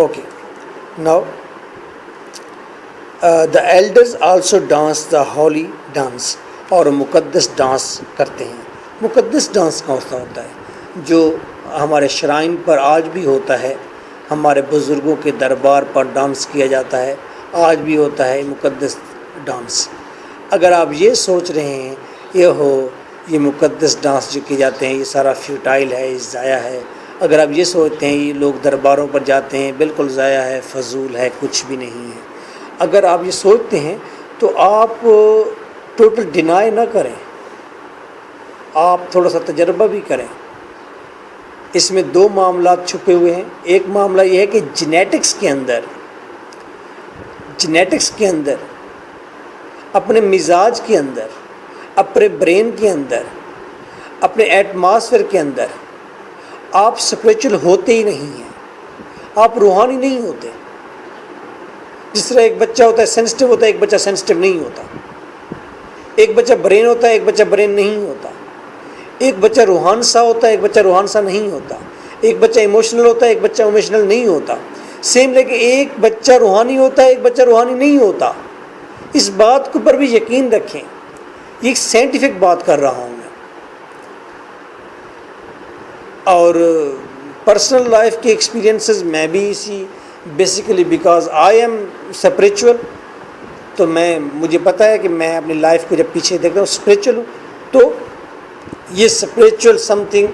Okay now the elders also dance the holy dance, اور مقدس dance کرتے ہیں۔ مقدس dance کون سا ہوتا ہے؟ جو ہمارے شرائن پر آج بھی ہوتا ہے، ہمارے بزرگوں کے دربار پر ڈانس کیا جاتا ہے، آج بھی ہوتا ہے مقدس ڈانس۔ اگر آپ یہ سوچ رہے ہیں یہ مقدس ڈانس جو کیے جاتے ہیں یہ سارا فیوٹائل ہے، یہ ضائع ہے، اگر آپ یہ سوچتے ہیں یہ لوگ درباروں پر جاتے ہیں بالکل ضائع ہے، فضول ہے، کچھ بھی نہیں ہے، اگر آپ یہ سوچتے ہیں تو آپ ٹوٹل ڈینائی نہ کریں، آپ تھوڑا سا تجربہ بھی کریں۔ اس میں دو معاملات چھپے ہوئے ہیں۔ ایک معاملہ یہ ہے کہ جینیٹکس کے اندر اپنے مزاج کے اندر، اپنے برین کے اندر، اپنے ایٹماسفیئر کے اندر آپ اسپریچول ہوتے ہی نہیں ہیں، آپ روحانی نہیں ہوتے۔ جس طرح ایک بچہ ہوتا ہے سینسٹیو ہوتا ہے، ایک بچہ سینسٹیو نہیں ہوتا، ایک بچہ برین ہوتا ہے، ایک بچہ برین نہیں ہوتا، ایک بچہ روحان سا ہوتا ہے، ایک بچہ روحان سا نہیں ہوتا، ایک بچہ ایموشنل ہوتا ہے، ایک بچہ ایموشنل نہیں ہوتا، سیم لیکن ایک بچہ روحانی ہوتا ہے، ایک بچہ روحانی نہیں ہوتا۔ اس بات پر بھی یقین رکھیں، یہ ایک سائنٹیفک بات کر رہا ہوں میں، اور پرسنل لائف کے ایکسپیرینسز میں بھی اسی basically because I am spiritual, تو مجھے پتہ ہے کہ میں اپنی لائف کو جب پیچھے دیکھتا ہوں اسپریچول ہوں، تو یہ اسپریچول سم تھنگ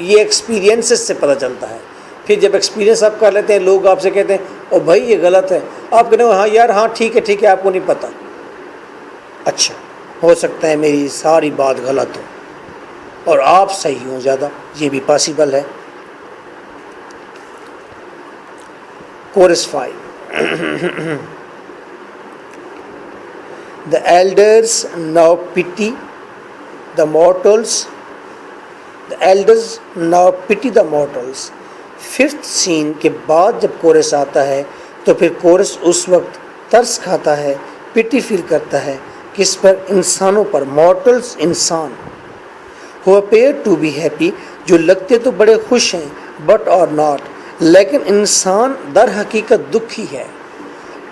یہ ایکسپیرینسز سے پتہ چلتا ہے۔ پھر جب ایکسپیرینس آپ کر لیتے ہیں، لوگ آپ سے کہتے ہیں او بھائی یہ غلط ہے، آپ کہتے ہیں ہاں یار ہاں ٹھیک ہے آپ کو نہیں پتہ، اچھا ہو سکتا ہے میری ساری بات غلط ہو اور آپ صحیح ہوں زیادہ، یہ بھی پاسبل ہے۔ Course 5 The elders now pity the mortals. The elders now pity the mortals. 5th scene کے بعد جب کورس آتا ہے تو پھر کورس اس وقت ترس کھاتا ہے، پٹی فیل کرتا ہے، کس پر؟ انسانوں پر، mortals انسان، who appear to be happy جو لگتے تو بڑے خوش ہیں but are not، لیکن انسان در حقیقت دکھی ہے،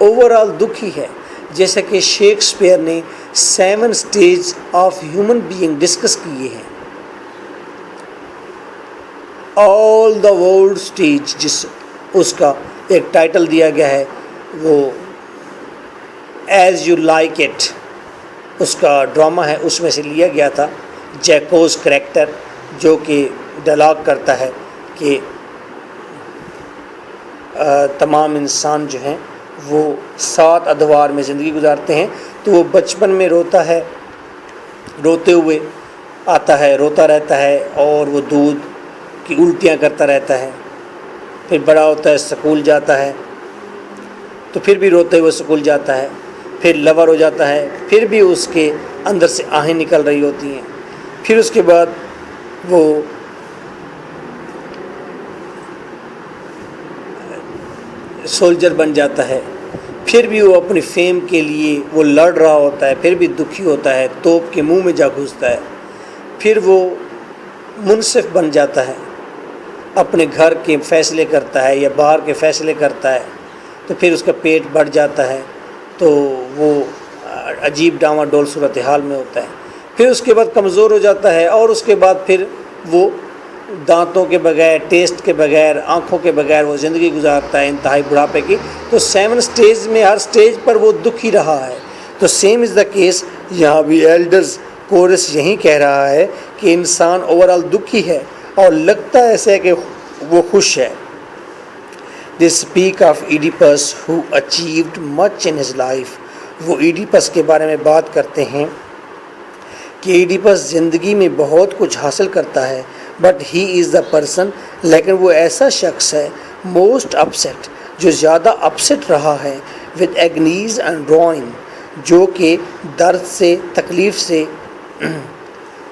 اوور آل دکھی ہے، جیسا کہ شیکسپیئر نے 7 stage of human being discuss کیے ہیں۔ آل دا ورلڈ اسٹیج جس اس کا ایک ٹائٹل دیا گیا ہے وہ ایز یو لائک اٹ، اس کا ڈرامہ ہے، اس میں سے لیا گیا تھا۔ جیکوز کریکٹر جو کہ ڈائلاگ کرتا ہے کہ تمام انسان جو ہیں وہ 7 ادوار میں زندگی گزارتے ہیں، تو وہ بچپن میں روتا ہے، روتے ہوئے آتا ہے، روتا رہتا ہے اور وہ دودھ کی الٹیاں کرتا رہتا ہے، پھر بڑا ہوتا ہے، اسکول جاتا ہے تو پھر بھی روتے ہوئے اسکول جاتا ہے، پھر لور ہو جاتا ہے، پھر بھی اس کے اندر سے آہیں نکل رہی ہوتی ہیں، پھر اس کے بعد وہ سولجر بن جاتا ہے، پھر بھی وہ اپنی فیم کے لیے وہ لڑ رہا ہوتا ہے، پھر بھی دکھی ہوتا ہے، توپ کے منہ میں جا گھستا ہے، پھر وہ منصف بن جاتا ہے، اپنے گھر کے فیصلے کرتا ہے یا باہر کے فیصلے کرتا ہے، تو پھر اس کا پیٹ بڑھ جاتا ہے، تو وہ عجیب ڈاواں ڈول صورتحال میں ہوتا ہے، پھر اس کے بعد کمزور ہو جاتا ہے، اور اس کے بعد پھر وہ دانتوں کے بغیر، ٹیسٹ کے بغیر، آنکھوں کے بغیر وہ زندگی گزارتا ہے انتہائی بڑھاپے کی۔ تو 7 اسٹیج میں ہر اسٹیج پر وہ دکھی رہا ہے، تو سیم از دا کیس یہاں بھی ایلڈرز کورس یہی کہہ رہا ہے کہ انسان اوور آل دکھی ہے اور لگتا ایسے ہے کہ وہ خوش ہے۔ They speak of Oedipus who achieved much in his life. وہ ایڈیپس کے بارے میں بات کرتے ہیں کہ ایڈیپس زندگی میں بہت کچھ حاصل کرتا ہے، but he is the person, لیکن وہ ایسا شخص ہے موسٹ اپسیٹ جو زیادہ اپسیٹ رہا ہے، ود ایگنیز اینڈ روئن جو کہ درد سے، تکلیف سے،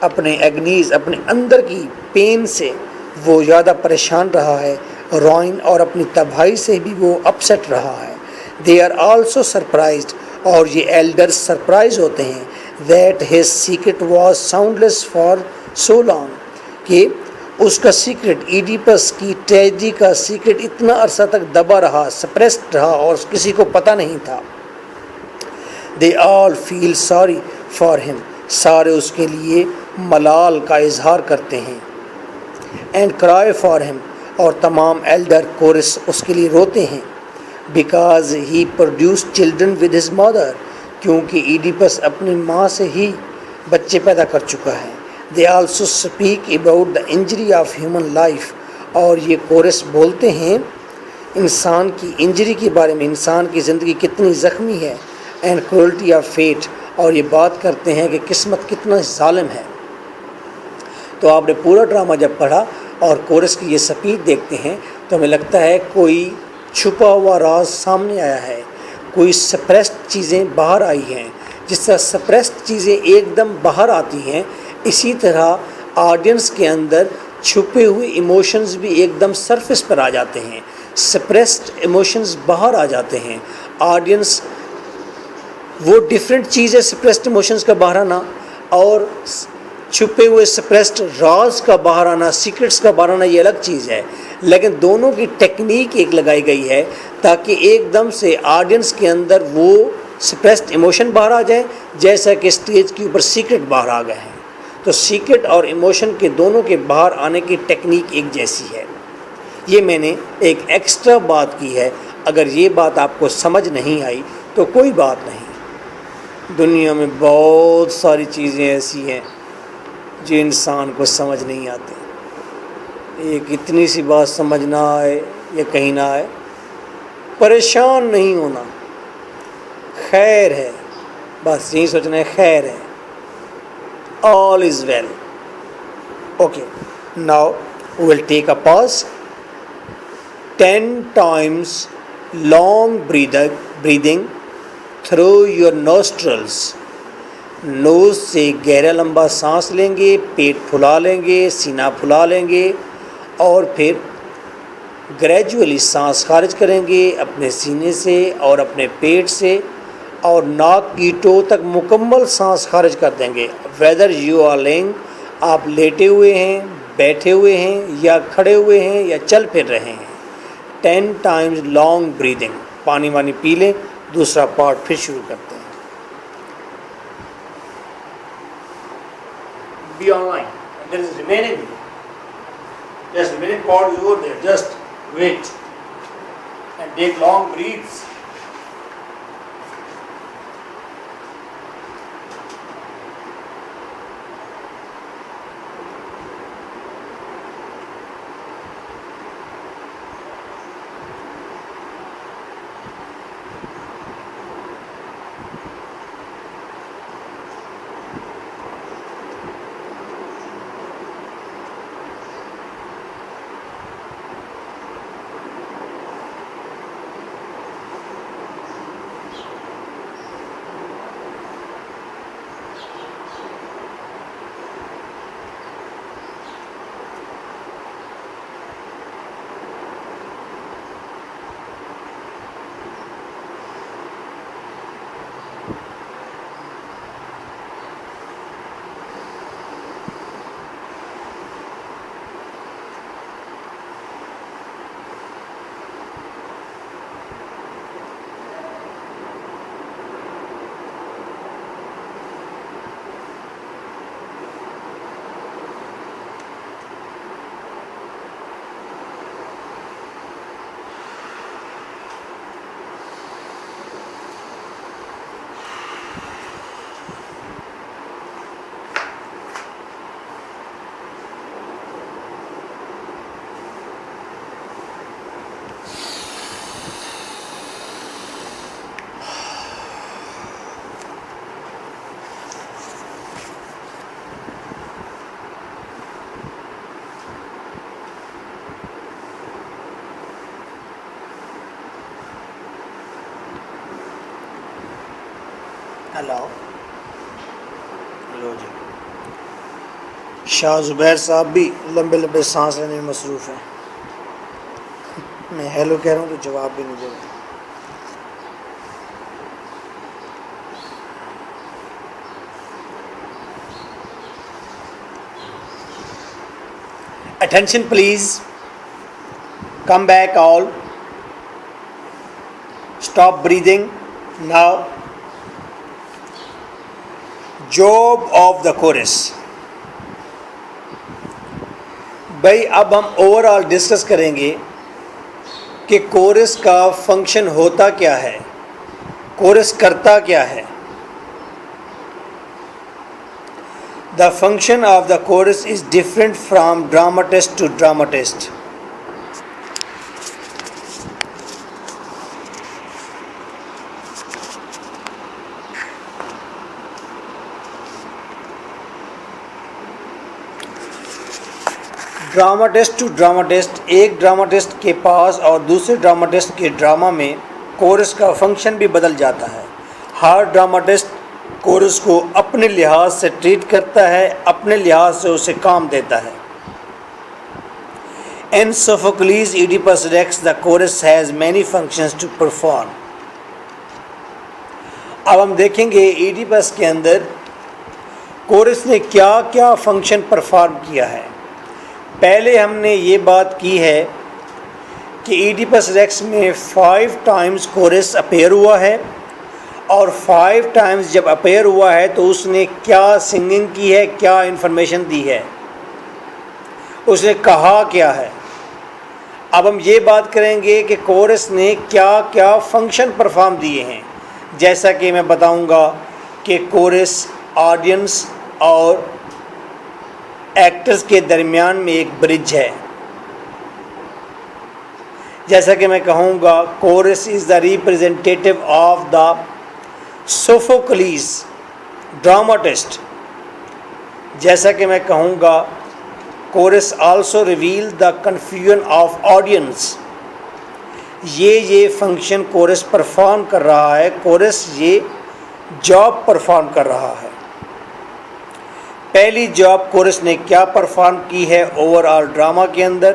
اپنے ایگنیز اپنے اندر کی پین سے وہ زیادہ پریشان رہا ہے، روئن اور اپنی تباہی سے بھی وہ اپسیٹ رہا ہے۔ دے آر آلسو سرپرائزڈ، اور یہ ایلڈر سرپرائز ہوتے ہیں، that his secret was sound less for so long, کہ اس کا سیکرٹ، ایڈیپس کی ٹریجڈی کا سیکرٹ اتنا عرصہ تک دبا رہا، سپریسڈ رہا اور کسی کو پتہ نہیں تھا. They all feel sorry for him. سارے اس کے لیے ملال کا اظہار کرتے ہیں. And cry for him. اور تمام ایلڈر کورس اس کے لیے روتے ہیں. Because he produced children with his mother. کیونکہ ایڈیپس اپنی ماں سے ہی بچے پیدا کر چکا ہے. They also speak about the injury of human life. اور یہ کورس بولتے ہیں انسان کی انجری کے بارے میں، انسان کی زندگی کتنی زخمی ہے. And cruelty of fate. اور یہ بات کرتے ہیں کہ قسمت کتنا ظالم ہے. تو آپ نے پورا ڈرامہ جب پڑھا اور کورس کی یہ سپیچ دیکھتے ہیں تو ہمیں لگتا ہے کوئی چھپا ہوا راز سامنے آیا ہے، کوئی سپریسڈ چیزیں باہر آئی ہیں. جس طرح سپریسڈ چیزیں ایک دم باہر آتی ہیں، اسی طرح آڈینس کے اندر چھپے ہوئے ایموشنز بھی ایک دم سرفس پر آ جاتے ہیں. سپریسڈ ایموشنز باہر آ جاتے ہیں. آڈینس وہ ڈیفرنٹ چیز ہے، سپریسڈ ایموشنز کا باہر آنا اور چھپے ہوئے سپریسڈ راز کا باہر آنا، سیکرٹس کا باہر آنا، یہ الگ چیز ہے. لیکن دونوں کی ٹیکنیک ایک لگائی گئی ہے تاکہ ایک دم سے آڈینس کے اندر وہ سپریسڈ ایموشن باہر آ جائیں، جیسا کہ اسٹیج کے اوپر سیکرٹ باہر آ گئے ہیں. تو سیکرٹ اور ایموشن کے دونوں کے باہر آنے کی ٹیکنیک ایک جیسی ہے. یہ میں نے ایک ایکسٹرا بات کی ہے. اگر یہ بات آپ کو سمجھ نہیں آئی تو کوئی بات نہیں. دنیا میں بہت ساری چیزیں ایسی ہیں جو انسان کو سمجھ نہیں آتی. ایک اتنی سی بات سمجھ نہ آئے یا کہیں نہ آئے، پریشان نہیں ہونا، خیر ہے، بس یہی سوچنا ہے خیر ہے. All is well. Okay, now we will take a pause. 10 times long breathing through your nostrils. نوز سے گہرا لمبا سانس لیں گے، پیٹ پھلا لیں گے، سینہ پھلا لیں گے اور پھر گریجولی سانس خارج کریں گے اپنے سینے سے اور اپنے پیٹ سے اور ناک کی ٹو تک مکمل سانس خارج کر دیں گے. ویدر یو آر لینگ، آپ لیٹے ہوئے ہیں، بیٹھے ہوئے ہیں یا کھڑے ہوئے ہیں یا چل پھر رہے ہیں. 10 times لانگ بریدنگ. پانی وانی پی لیں، دوسرا پارٹ پھر شروع کرتے ہیں. Be online. There is remaining. Just remaining part is over there. Just wait and take long breaths. Hello جی. شاہ زبیر صاحب بھی لمبے لمبے سانس لینے میں مصروف ہیں. میں ہیلو کہہ رہا ہوں تو جواب بھی نہیں دے رہا. Attention please. Come back all. Stop breathing. Now, job of the chorus. بھائی اب ہم اوور آل ڈسکس کریں گے کہ کورس کا فنکشن ہوتا کیا ہے، کورس کرتا کیا ہے. The function of the chorus is different from dramatist to dramatist. Dramatist to dramatist, ایک ڈراماٹسٹ کے پاس اور دوسرے ڈراماٹسٹ کے ڈرامہ میں کورس کا فنکشن بھی بدل جاتا ہے. ہر ڈراماٹسٹ کورس کو اپنے لحاظ سے ٹریٹ کرتا ہے، اپنے لحاظ سے اسے کام دیتا ہے. In Sophocles' Oedipus Rex, the chorus has many functions to perform. اب ہم دیکھیں گے ایڈیپس کے اندر کورس نے کیا کیا فنکشن پرفارم کیا ہے. پہلے ہم نے یہ بات کی ہے کہ ایڈیپس ریکس میں 5 ٹائمز کورس اپیئر ہوا ہے، اور 5 ٹائمز جب اپیئر ہوا ہے تو اس نے کیا سنگنگ کی ہے، کیا انفارمیشن دی ہے، اس نے کہا کیا ہے. اب ہم یہ بات کریں گے کہ کورس نے کیا کیا فنکشن پرفارم دیے ہیں. جیسا کہ میں بتاؤں گا کہ کورس آڈینس اور ایکٹرز کے درمیان میں ایک برج ہے. جیسا کہ میں کہوں گا chorus is the representative of the Sophocles dramatist. جیسا کہ میں کہوں گا chorus also reveal the confusion of audience. یہ فنکشن کورس پرفارم کر رہا ہے، کورس یہ جاب پرفارم کر رہا ہے. پہلی جاب کورس نے کیا پرفارم کی ہے اوور آل ڈرامہ کے اندر؟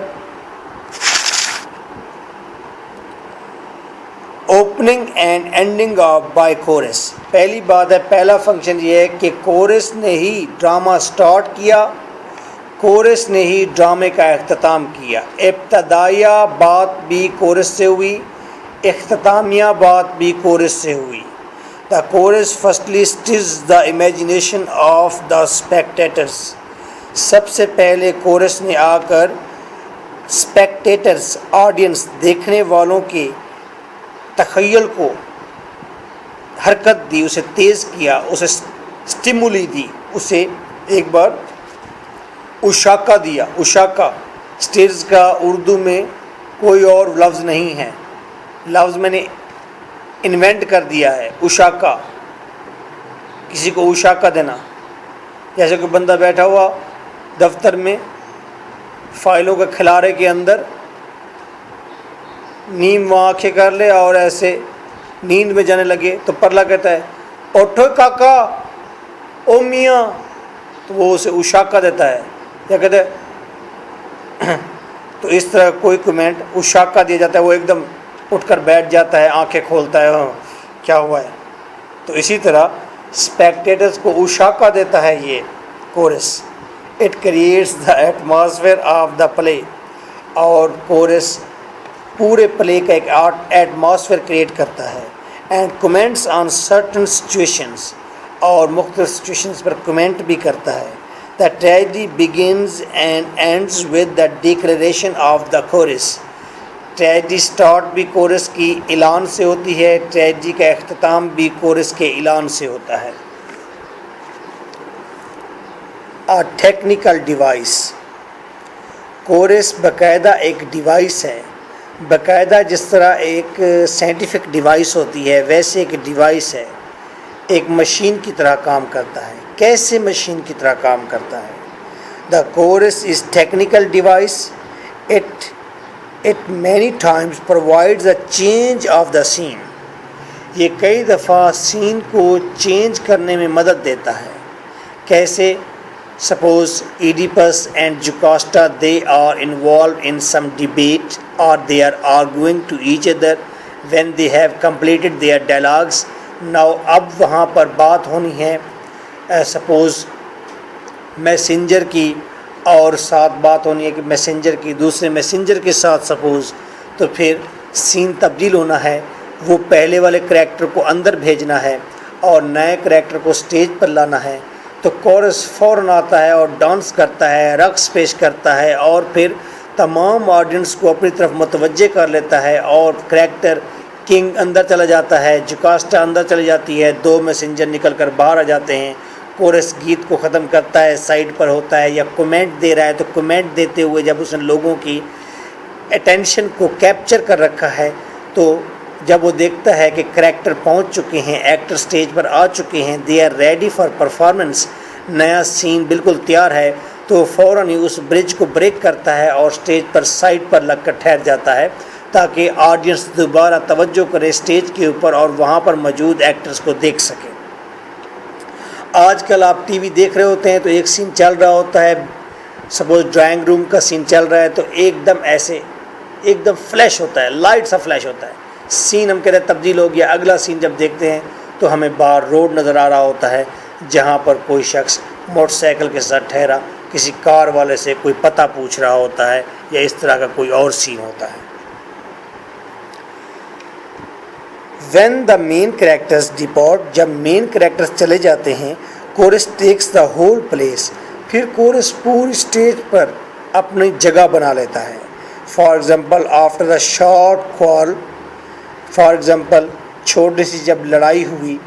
Opening and ending of by chorus. پہلی بات ہے، پہلا فنکشن یہ ہے کہ کورس نے ہی ڈرامہ سٹارٹ کیا، کورس نے ہی ڈرامے کا اختتام کیا. ابتدائیہ بات بھی کورس سے ہوئی، اختتامیہ بات بھی کورس سے ہوئی. The chorus firstly stirs the imagination of the spectators. سب سے پہلے کورس نے آ کر اسپیکٹیٹرز، آڈینس، دیکھنے والوں کے تخیل کو حرکت دی، اسے تیز کیا، اسے اسٹیمولی دی، اسے ایک بار اشاکہ دیا. اشاکہ اسٹیرز کا اردو میں کوئی اور لفظ نہیں ہے، لفظ میں نے انوینٹ کر دیا ہے. اشاکہ، کسی کو اشاکہ دینا. جیسے کوئی بندہ بیٹھا ہوا دفتر میں فائلوں کے کھلارے کے اندر نیم وہاں آنکھیں کر لے اور ایسے نیند میں جانے لگے تو پرلا کہتا ہے اٹھو کاکا، او میاں، تو وہ اسے اشاکہ دیتا ہے. کیا کہتے ہیں؟ تو اس طرح کوئی کمنٹ اشاکہ دیا جاتا ہے، وہ ایک دم اٹھ کر بیٹھ جاتا ہے، آنکھیں کھولتا ہے، کیا ہوا ہے. تو اسی طرح اسپیکٹیٹرز کو اشاکہ دیتا ہے یہ chorus. It creates the atmosphere of the play. اور کورس پورے پلے کا ایک ایٹماسفیئر کریٹ کرتا ہے. And comments on certain situations, اور مختلف سچویشنز پر کمنٹ بھی کرتا ہے. The tragedy begins and ends with the declaration of the chorus. Tragedy start بھی کورس کی اعلان سے ہوتی ہے، ٹریجڈی کا اختتام بھی کورس کے اعلان سے ہوتا ہے. Technical device. کورس باقاعدہ ایک ڈیوائس ہے، باقاعدہ جس طرح ایک سائنٹیفک ڈیوائس ہوتی ہے ویسے ایک ڈیوائس ہے، ایک مشین کی طرح کام کرتا ہے. کیسے مشین کی طرح کام کرتا ہے؟ The course is technical device. It many times provides a change of the scene. یہ کئی دفعہ سین کو چینج کرنے میں مدد دیتا ہے. کیسے؟ Suppose Oedipus and Jocasta, they are involved in some debate or they are arguing to each other when they have completed their dialogues. Now اب وہاں پر بات ہونی ہے. Suppose میسنجر کی اور ساتھ بات ہونی ہے کہ میسنجر کی دوسرے میسنجر کے ساتھ سپوز، تو پھر سین تبدیل ہونا ہے، وہ پہلے والے کریکٹر کو اندر بھیجنا ہے اور نئے کریکٹر کو سٹیج پر لانا ہے، تو کورس فوراً آتا ہے اور ڈانس کرتا ہے، رقص پیش کرتا ہے اور پھر تمام آڈینس کو اپنی طرف متوجہ کر لیتا ہے اور کریکٹر کنگ اندر چلا جاتا ہے، جوکاسٹا اندر چلی جاتی ہے، دو میسنجر نکل کر باہر آ جاتے ہیں، کورس گیت کو ختم کرتا ہے، سائڈ پر ہوتا ہے یا کومنٹ دے رہا ہے، تو کومنٹ دیتے ہوئے جب اس نے لوگوں کی اٹینشن کو کیپچر کر رکھا ہے، تو جب وہ دیکھتا ہے کہ کریکٹر پہنچ چکے ہیں، ایکٹر سٹیج پر آ چکے ہیں، they are ready for performance, نیا سین بالکل تیار ہے، تو فوراً ہی اس برج کو بریک کرتا ہے اور سٹیج پر سائڈ پر لگ کر ٹھہر جاتا ہے تاکہ آڈینس دوبارہ توجہ کرے سٹیج کے اوپر اور وہاں پر موجود ایکٹرز کو دیکھ سکے۔ آج کل آپ ٹی وی دیکھ رہے ہوتے ہیں تو ایک سین چل رہا ہوتا ہے، سپوز ڈرائنگ روم کا سین چل رہا ہے، تو ایک دم ایسے ایک دم فلیش ہوتا ہے، لائٹ سا فلیش ہوتا ہے، سین ہم کہتے ہیں تبدیل ہو گیا۔ اگلا سین جب دیکھتے ہیں تو ہمیں باہر روڈ نظر آ رہا ہوتا ہے جہاں پر کوئی شخص موٹر سائیکل کے ساتھ ٹھہرا کسی کار والے سے کوئی پتہ پوچھ رہا ہوتا ہے یا اس طرح کا کوئی اور سین ہوتا ہے۔ when the main characters depart، جب مین کریکٹرز چلے جاتے ہیں، chorus takes the whole place, پھر کورس پوری سٹیج پر اپنی جگہ بنا لیتا ہے۔ For example after the short quarrel, for example چھوٹی سی جب لڑائی ہوئی،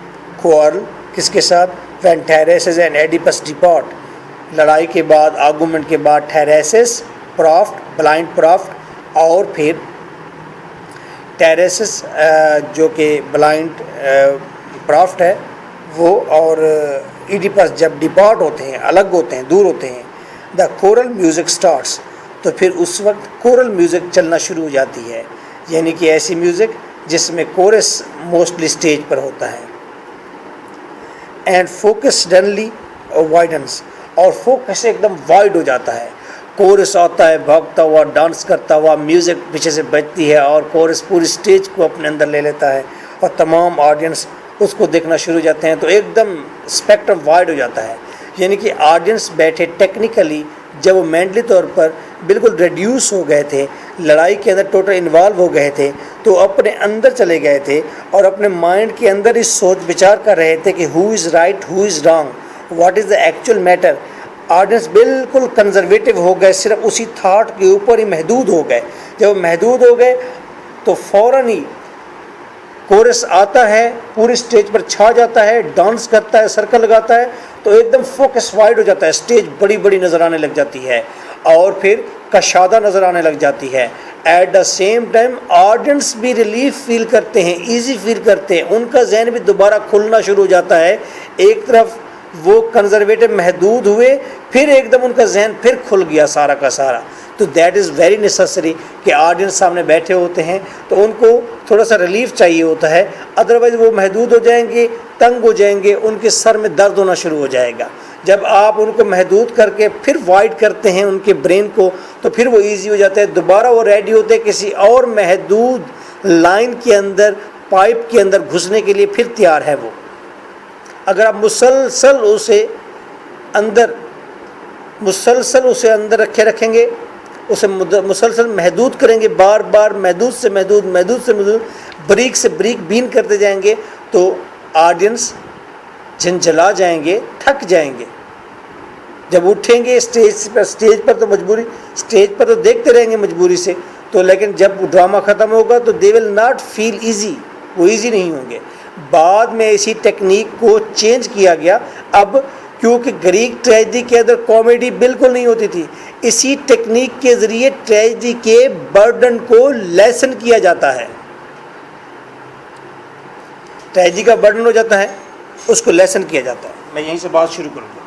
کوارل کس کے ساتھ، when Tiresias and Oedipus depart, لڑائی کے بعد آرگومنٹ کے بعد تھیریسس پرافٹ بلائنڈ پرافٹ اور پھر ٹیریسس جو کہ بلائنڈ پرافٹ ہے وہ، اور ایڈیپس جب ڈپارٹ ہوتے ہیں، الگ ہوتے ہیں، دور ہوتے ہیں، دا کورل میوزک سٹارٹس، تو پھر اس وقت کورل میوزک چلنا شروع ہو جاتی ہے، یعنی کہ ایسی میوزک جس میں کورس موسٹلی سٹیج پر ہوتا ہے۔ اینڈ فوکس سڈنلی وائڈنس، اور فوکس ایک دم وائڈ ہو جاتا ہے، کورس آتا ہے بھاگتا ہوا ڈانس کرتا ہوا، میوزک پیچھے سے بجتی ہے اور کورس پوری سٹیج کو اپنے اندر لے لیتا ہے اور تمام آڈینس اس کو دیکھنا شروع ہو جاتے ہیں، تو ایک دم اسپیکٹرم وائڈ ہو جاتا ہے، یعنی کہ آڈینس بیٹھے ٹیکنیکلی جب وہ مینٹلی طور پر بالکل ریڈیوس ہو گئے تھے، لڑائی کے اندر ٹوٹل انوالو ہو گئے تھے، تو اپنے اندر چلے گئے تھے اور اپنے مائنڈ کے اندر ہی سوچ بچار کر رہے تھے کہ who is right, who is wrong, what is the actual matter. Audience بالکل کنزرویٹو ہو گئے، صرف اسی تھاٹ کے اوپر ہی محدود ہو گئے۔ جب محدود ہو گئے تو فوراً ہی کورس آتا ہے، پوری سٹیج پر چھا جاتا ہے، ڈانس کرتا ہے، سرکل لگاتا ہے، تو ایک دم فوکس وائڈ ہو جاتا ہے، سٹیج بڑی بڑی نظر آنے لگ جاتی ہے اور پھر کشادہ نظر آنے لگ جاتی ہے۔ At the same time audience بھی ریلیف فیل کرتے ہیں، ایزی فیل کرتے ہیں، ان کا ذہن بھی دوبارہ کھلنا شروع ہو جاتا ہے۔ ایک طرف وہ کنزرویٹو محدود ہوئے، پھر ایک دم ان کا ذہن پھر کھل گیا سارا کا سارا، تو دیٹ از ویری نیسسری کہ آڈینس سامنے بیٹھے ہوتے ہیں تو ان کو تھوڑا سا ریلیف چاہیے ہوتا ہے، ادروائز وہ محدود ہو جائیں گے، تنگ ہو جائیں گے، ان کے سر میں درد ہونا شروع ہو جائے گا۔ جب آپ ان کو محدود کر کے پھر وائڈ کرتے ہیں ان کے برین کو، تو پھر وہ ایزی ہو جاتے ہیں، دوبارہ وہ ریڈی ہوتے ہیں کسی اور محدود لائن کے اندر، پائپ کے اندر گھسنے کے لیے پھر تیار ہے وہ۔ اگر آپ مسلسل اسے اندر رکھیں گے، اسے مسلسل محدود کریں گے، بار بار محدود سے محدود بریک سے بریک بین کرتے جائیں گے، تو آڈینس جھنجھلا جائیں گے، تھک جائیں گے۔ جب اٹھیں گے اسٹیج پر تو مجبوری، اسٹیج پر تو دیکھتے رہیں گے مجبوری سے، تو لیکن جب ڈرامہ ختم ہوگا تو دے ول ناٹ فیل ایزی، وہ ایزی نہیں ہوں گے۔ بعد میں اسی ٹیکنیک کو چینج کیا گیا، اب کیونکہ گریک ٹریجڈی کے اندر کامیڈی بالکل نہیں ہوتی تھی، اسی ٹیکنیک کے ذریعے ٹریجڈی کے برڈن کو لیسن کیا جاتا ہے، ٹریجڈی کا برڈن ہو جاتا ہے، اس کو لیسن کیا جاتا ہے۔ میں یہیں سے بات شروع کروں گا۔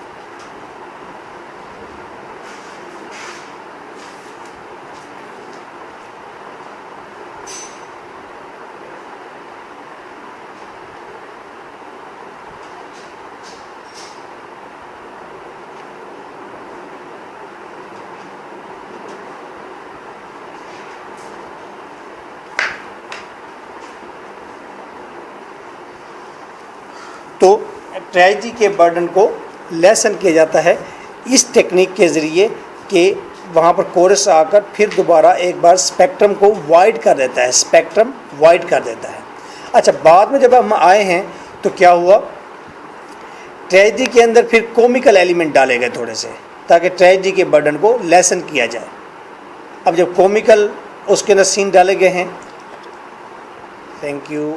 تو ٹریجڈی کے برڈن کو لیسن کیا جاتا ہے اس ٹیکنیک کے ذریعے، کہ وہاں پر کورس آ کر پھر دوبارہ ایک بار اسپیکٹرم کو وائڈ کر دیتا ہے، اسپیکٹرم وائڈ کر دیتا ہے۔ اچھا، بعد میں جب ہم آئے ہیں تو کیا ہوا، ٹریجڈی کے اندر پھر کومیکل ایلیمنٹ ڈالے گئے تھوڑے سے، تاکہ ٹریجڈی کے برڈن کو لیسن کیا جائے۔ اب جب کومیکل اس کے اندر سین ڈالے گئے ہیں، تھینک یو،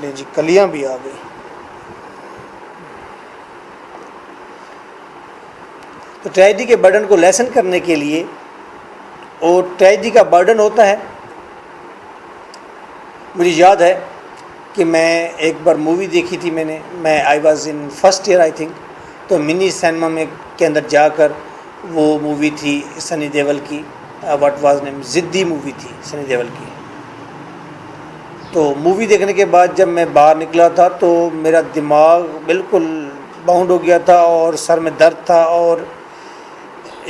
لے جی کلیاں بھی آ گئی، تو ٹریجڈی کے برڈن کو لیسن کرنے کے لیے، اور ٹریجڈی کا برڈن ہوتا ہے، مجھے یاد ہے کہ میں ایک بار مووی دیکھی تھی، میں I was in first year I think, تو منی سینما میں کے اندر جا کر وہ مووی تھی سنی دیول کی، واٹ واز نیم، ضدی مووی تھی سنی دیول کی۔ تو مووی دیکھنے کے بعد جب میں باہر نکلا تھا تو میرا دماغ بالکل باؤنڈ ہو گیا تھا، اور سر میں درد تھا، اور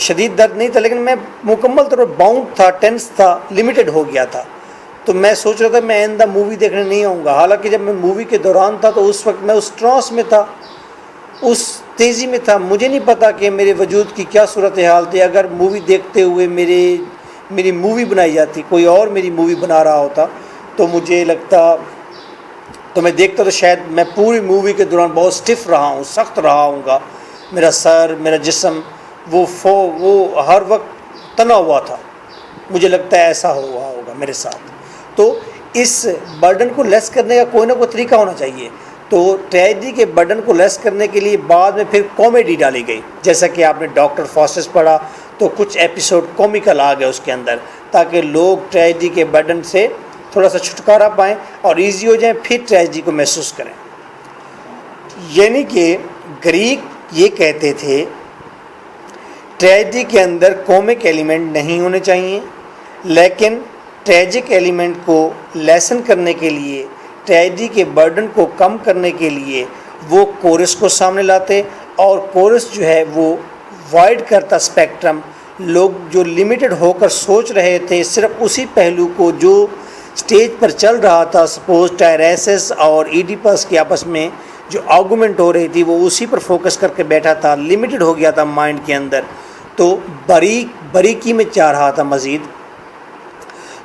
شدید درد نہیں تھا لیکن میں مکمل طور پر باؤنڈ تھا، ٹینس تھا، لمیٹڈ ہو گیا تھا۔ تو میں سوچ رہا تھا میں آئندہ مووی دیکھنے نہیں آؤں گا، حالانکہ جب میں مووی کے دوران تھا تو اس وقت میں اس ٹرانس میں تھا، اس تیزی میں تھا، مجھے نہیں پتا کہ میرے وجود کی کیا صورتحال تھی۔ اگر مووی دیکھتے ہوئے میری مووی بنائی جاتی، کوئی اور میری مووی بنا رہا ہوتا تو مجھے لگتا، تو میں دیکھتا تو شاید میں پوری مووی کے دوران بہت سٹف رہا ہوں، سخت رہا ہوں گا، میرا سر، میرا جسم وہ ہر وقت تنا ہوا تھا، مجھے لگتا ہے ایسا ہوا ہوگا میرے ساتھ۔ تو اس برڈن کو لیس کرنے کا کوئی نہ کوئی طریقہ ہونا چاہیے، تو ٹریجڈی کے برڈن کو لیس کرنے کے لیے بعد میں پھر کامیڈی ڈالی گئی، جیسا کہ آپ نے ڈاکٹر فاسٹس پڑھا تو کچھ ایپیسوڈ کومیکل آ گئے اس کے اندر، تاکہ لوگ ٹریجڈی کے برڈن سے تھوڑا سا چھٹکارا پائیں اور ایزی ہو جائیں، پھر ٹریجڈی کو محسوس کریں۔ یعنی کہ گریک یہ کہتے تھے ٹریجڈی کے اندر کومک ایلیمنٹ نہیں ہونے چاہیے، لیکن ٹریجک ایلیمنٹ کو لیسن کرنے کے لیے، ٹریجڈی کے برڈن کو کم کرنے کے لیے وہ کورس کو سامنے لاتے، اور کورس جو ہے وہ وائڈ کرتا اسپیکٹرم۔ لوگ جو لمیٹڈ ہو کر سوچ رہے تھے صرف اسی پہلو کو جو سٹیج پر چل رہا تھا، سپوز ٹائریسس اور ایڈیپس کے آپس میں جو آرگومنٹ ہو رہی تھی وہ اسی پر فوکس کر کے بیٹھا تھا، لمیٹڈ ہو گیا تھا مائنڈ کے اندر، تو باریکی میں چاہ رہا تھا مزید،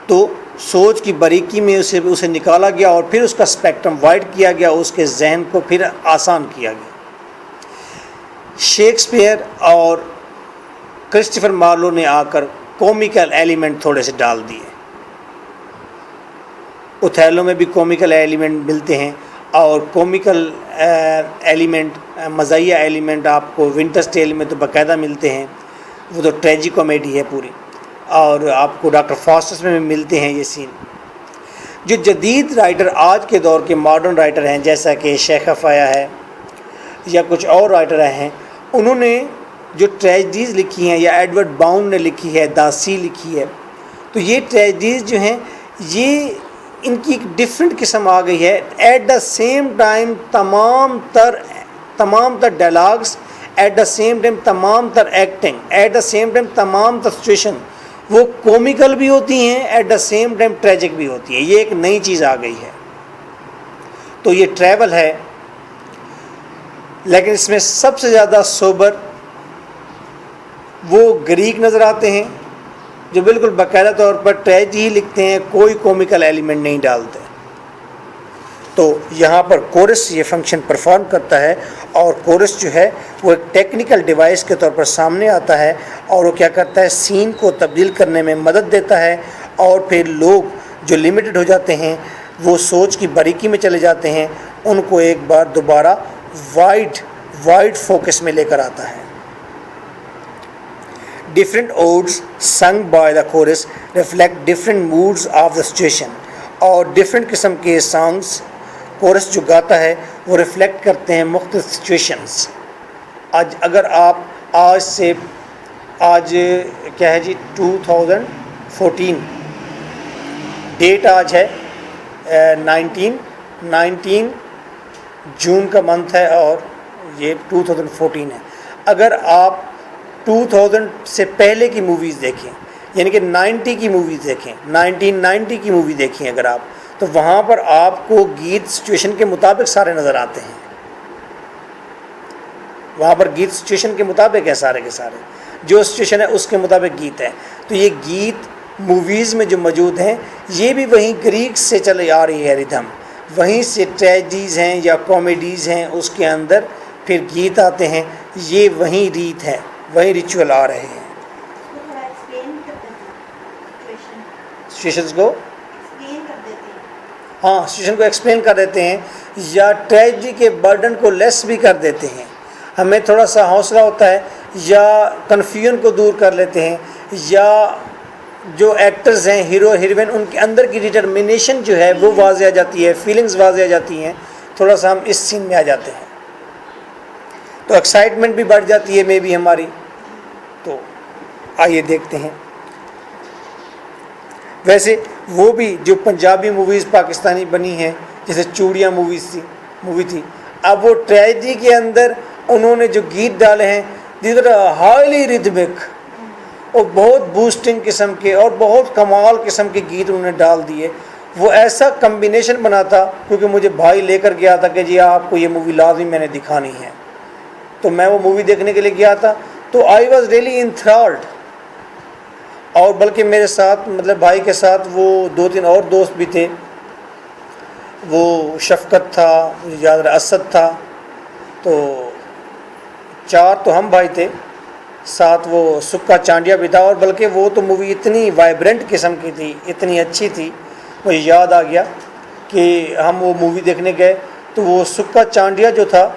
تو سوچ کی باریکی میں اسے نکالا گیا اور پھر اس کا اسپیکٹرم وائڈ کیا گیا، اس کے ذہن کو پھر آسان کیا گیا۔ شیکسپیئر اور کرسٹوفر مارلو نے آ کر کومیکل ایلیمنٹ تھوڑے سے ڈال دیے، اوتھیلو میں بھی کومیکل ایلیمنٹ ملتے ہیں، اور کومیکل ایلیمنٹ، مزاحیہ ایلیمنٹ آپ کو ونٹرس ٹیل میں تو باقاعدہ ملتے ہیں، وہ تو ٹریجی کامیڈی ہے پوری، اور آپ کو ڈاکٹر فاسٹس میں بھی ملتے ہیں یہ سین۔ جو جدید رائٹر آج کے دور کے ماڈرن رائٹر ہیں، جیسا کہ شیخ افایا ہے یا کچھ اور رائٹر ہیں، انہوں نے جو ٹریجڈیز لکھی ہیں، یا ایڈورڈ باؤنڈ نے لکھی ہے، داسی لکھی ہے، تو یہ ٹریجڈیز جو ہیں یہ ان کی ایک ڈفرینٹ قسم آ گئی ہے۔ ایٹ دا سیم ٹائم تمام تر dialogues, at the same time تمام تر acting, at the same time تمام تر سچویشن وہ کومیکل بھی ہوتی ہیں، at the same time tragic بھی ہوتی ہیں۔ یہ ایک نئی چیز آ گئی ہے، تو یہ ٹریول ہے، لیکن اس میں سب سے زیادہ سوبر وہ گریک نظر آتے ہیں جو بالکل باقاعدہ طور پر ٹریجڈی ہی لکھتے ہیں، کوئی کومیکل ایلیمنٹ نہیں ڈالتے۔ تو یہاں پر کورس یہ فنکشن پرفارم کرتا ہے، اور کورس جو ہے وہ ایک ٹیکنیکل ڈیوائس کے طور پر سامنے آتا ہے، اور وہ کیا کرتا ہے، سین کو تبدیل کرنے میں مدد دیتا ہے، اور پھر لوگ جو لمیٹڈ ہو جاتے ہیں، وہ سوچ کی باریکی میں چلے جاتے ہیں، ان کو ایک بار دوبارہ وائڈ فوکس میں لے کر آتا ہے۔ Different odes sung by the chorus reflect different moods of the situation، اور ڈفرینٹ قسم کے سانگس کورس جو گاتا ہے وہ ریفلیکٹ کرتے ہیں مختلف سچویشنز۔ اگر آپ آج کیا ہے جی 2014 ڈیٹ آج ہے 19 جون کا منتھ ہے، اور یہ 2014 ہے۔ اگر آپ 2000 سے پہلے کی موویز دیکھیں، یعنی کہ 90 کی موویز دیکھیں، 1990 کی مووی دیکھیں اگر آپ، تو وہاں پر آپ کو گیت سچویشن کے مطابق سارے نظر آتے ہیں، وہاں پر گیت سچویشن کے مطابق ہے سارے کے سارے۔ جو سچویشن ہے اس کے مطابق گیت ہے. تو یہ گیت موویز میں جو موجود ہیں یہ بھی وہیں گریک سے چلے آ رہی ہے ردھم, وہیں سے ٹریجڈیز ہیں یا کامیڈیز ہیں اس کے اندر پھر گیت آتے ہیں, یہ وہیں ریت ہے, وہیں ریچول آ رہے ہیں. سچویشنز کو ہاں سچویشن کو ایکسپلین کر دیتے ہیں یا ٹریجڈی کے برڈن کو لیس بھی کر دیتے ہیں, ہمیں تھوڑا سا حوصلہ ہوتا ہے, یا کنفیوژن کو دور کر لیتے ہیں, یا جو ایکٹرز ہیں ہیرو ہیروین ان کے اندر کی ڈٹرمنیشن جو ہے وہ واضح آ جاتی ہے, فیلنگز واضح آ جاتی ہیں, تھوڑا سا ہم اس سین میں آ جاتے ہیں تو ایکسائٹمنٹ بھی بڑھ جاتی ہے مے بی ہماری. تو آئیے دیکھتے ہیں. ویسے وہ بھی جو پنجابی موویز پاکستانی بنی ہیں جیسے چوڑیاں مووی تھی, اب وہ ٹریجڈی کے اندر انہوں نے جو گیت ڈالے ہیں دیز آر ہائیلی ریدمک اور بہت بوسٹنگ قسم کے اور بہت کمال قسم کے گیت انہوں نے ڈال دیے. وہ ایسا کمبینیشن بنا تھا کیونکہ مجھے بھائی لے کر گیا تھا کہ جی آپ کو یہ مووی لازمی میں نے دکھانی ہے, تو میں وہ مووی دیکھنے کے لیے گیا تھا. تو آئی واز ریئلی انتھرالڈ, اور بلکہ میرے ساتھ مطلب بھائی کے ساتھ وہ 2-3 اور دوست بھی تھے, وہ شفقت تھا, مجھے یاد رہا اسد تھا, تو 4 تو ہم بھائی تھے, ساتھ وہ سکا چانڈیا بھی تھا. اور بلکہ وہ تو مووی اتنی وائبرنٹ قسم کی تھی, اتنی اچھی تھی, مجھے یاد آ گیا کہ ہم وہ مووی دیکھنے گئے تو وہ سکا چانڈیا جو تھا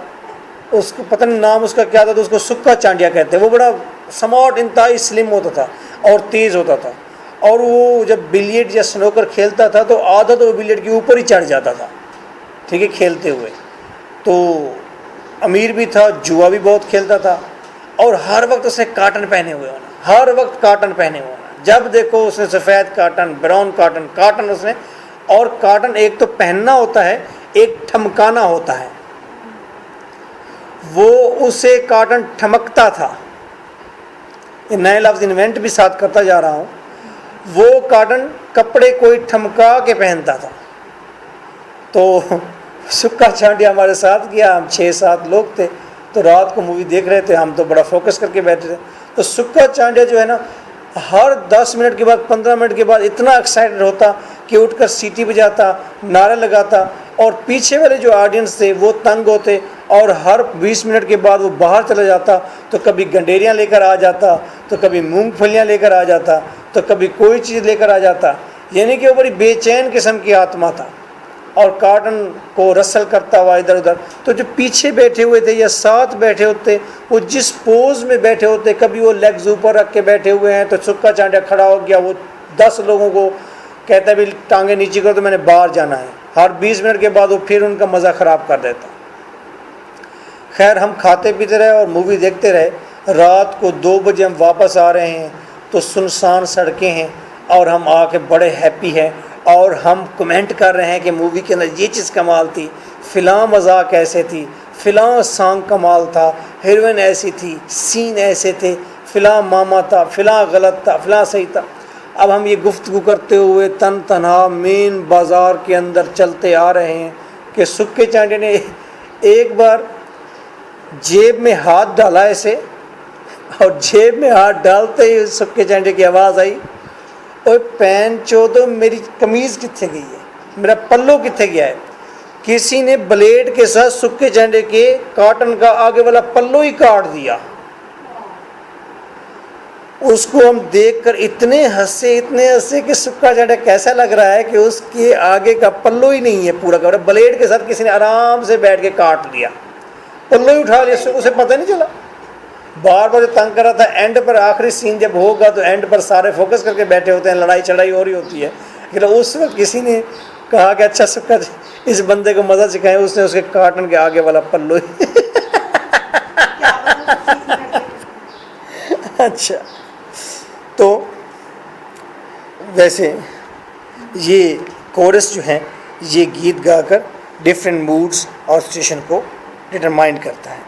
اس کو پتہ نہیں نام اس کا کیا تھا, تو اس کو سکا چانڈیا کہتے ہیں. وہ بڑا سماٹ انتہائی سلم ہوتا تھا اور تیز ہوتا تھا, اور وہ جب بلیئرڈ یا سنوکر کھیلتا تھا تو آدھا تو وہ بلیئرڈ کے اوپر ہی چڑھ جاتا تھا, ٹھیک ہے, کھیلتے ہوئے. تو امیر بھی تھا, جوا بھی بہت کھیلتا تھا, اور ہر وقت اس نے کاٹن پہنے ہوئے ہونا, ہر وقت کاٹن پہنے ہوئے ہونا, جب دیکھو اس نے سفید کاٹن, براؤن کاٹن اس نے. اور کاٹن ایک تو پہننا ہوتا ہے, ایک ٹھمکانا ہوتا ہے. وہ اسے کاٹن ٹھمکتا تھا, یہ نئے لفظ انوینٹ بھی ساتھ کرتا جا رہا ہوں. وہ کاٹن کپڑے کوئی ٹھمکا کے پہنتا تھا. تو سکا چانڈیا ہمارے ساتھ گیا, ہم 6-7 لوگ تھے, تو رات کو مووی دیکھ رہے تھے, ہم تو بڑا فوکس کر کے بیٹھے تھے. تو سکا چانڈیا جو ہے نا ہر 10 منٹ کے بعد 15 منٹ کے بعد اتنا ایکسائٹڈ ہوتا کہ اٹھ کر سیٹی بجاتا, نعرے لگاتا, اور پیچھے والے جو آڈینس تھے وہ تنگ ہوتے, اور ہر 20 منٹ کے بعد وہ باہر چلا جاتا, تو کبھی گنڈیریاں لے کر آ جاتا, تو کبھی مونگ پھلیاں لے کر آ جاتا, تو کبھی کوئی چیز لے کر آ جاتا. یعنی کہ وہ بڑی بے چین قسم کی آتما تھا, اور کاٹن کو رسل کرتا ہوا ادھر ادھر. تو جو پیچھے بیٹھے ہوئے تھے یا ساتھ بیٹھے ہوتے, وہ جس پوز میں بیٹھے ہوتے, کبھی وہ لیگز اوپر رکھ کے بیٹھے ہوئے ہیں تو سکا چانڈیا کھڑا ہو گیا, وہ 10 لوگوں کو کہتا ہے بھی ٹانگیں نیچے کرو تو میں نے باہر جانا ہے. ہر 20 منٹ کے بعد وہ پھر ان کا مزہ خراب کر دیتا. خیر ہم کھاتے پیتے رہے اور مووی دیکھتے رہے. رات کو 2 بجے ہم واپس آ رہے ہیں تو سنسان سڑکیں ہیں, اور ہم آ کے بڑے ہیپی ہیں, اور ہم کمنٹ کر رہے ہیں کہ مووی کے اندر یہ چیز کمال تھی, فلاں مذاق ایسے تھی, فلاں سانگ کمال تھا, ہیروئن ایسی تھی, سین ایسے تھے, فلاں ماما تھا, فلاں غلط تھا, فلاں صحیح تھا. اب ہم یہ گفتگو کرتے ہوئے تن تنہا مین بازار کے اندر چلتے آ رہے ہیں کہ سکے چانڈے نے ایک بار جیب میں ہاتھ ڈالا ایسے, اور جیب میں ہاتھ ڈالتے ہی سکے چانڈے کی آواز آئی, اوے پین چودو میری قمیض کتنے گئی ہے, میرا پلو کتنے گیا ہے. کسی نے بلیڈ کے ساتھ سکے چانڈے کے کاٹن کا آگے والا پلو ہی کاٹ دیا. اس کو ہم دیکھ کر اتنے ہنسے کہ سکا چانڈا کیسا لگ رہا ہے کہ اس کے آگے کا پلو ہی نہیں ہے پورا کا, بلیڈ کے ساتھ کسی نے آرام سے بیٹھ کے کاٹ لیا, پلو ہی اٹھا لیا, اسے پتہ نہیں چلا. بار بار جو تنگ کر رہا تھا, اینڈ پر آخری سین جب ہوگا تو اینڈ پر سارے فوکس کر کے بیٹھے ہوتے ہیں, لڑائی چڑھائی ہو رہی ہوتی ہے. لیکن اس وقت کسی نے کہا کہ اچھا سکا اس بندے کو مزہ سکھائیں, اس نے اس کے کاٹن کے آگے والا پلو ہی اچھا. تو ویسے یہ کورس جو ہیں یہ گیت گا کر ڈفرینٹ موڈز اور سچویشن کو ڈٹرمائن کرتا ہے,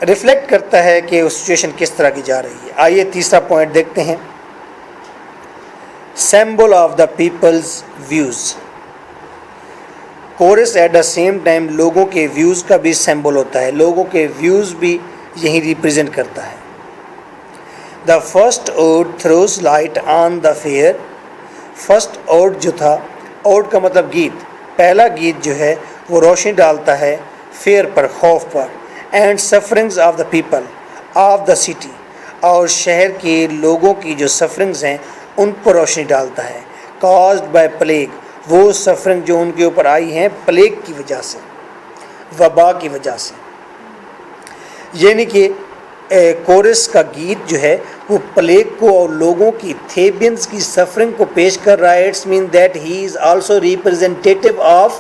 ریفلیکٹ کرتا ہے کہ وہ سچویشن کس طرح کی جا رہی ہے. آئیے تیسرا پوائنٹ دیکھتے ہیں, symbol of the people's views. Chorus at the same time لوگوں کے ویوز کا بھی سمبل ہوتا ہے، لوگوں کے ویوز بھی یہی ریپرزینٹ کرتا ہے. The first ode throws light on the fear. First ode جو تھا، اوڈ کا مطلب گیت، پہلا گیت جو ہے وہ روشنی ڈالتا ہے فیئر پر، خوف پر، and sufferings of the people of the city, اور شہر کے لوگوں کی جو سفرنگز ہیں ان پر روشنی ڈالتا ہے. کازڈ بائی پلیگ، وہ سفرنگ جو ان کے اوپر آئی ہیں پلیگ کی وجہ سے، وبا کی وجہ سے. یعنی کہ کورس کا گیت جو ہے وہ پلیگ کو اور لوگوں کی، تھیبینز کی سفرنگ کو پیش کر رہا ہے. It's mean that he is also representative of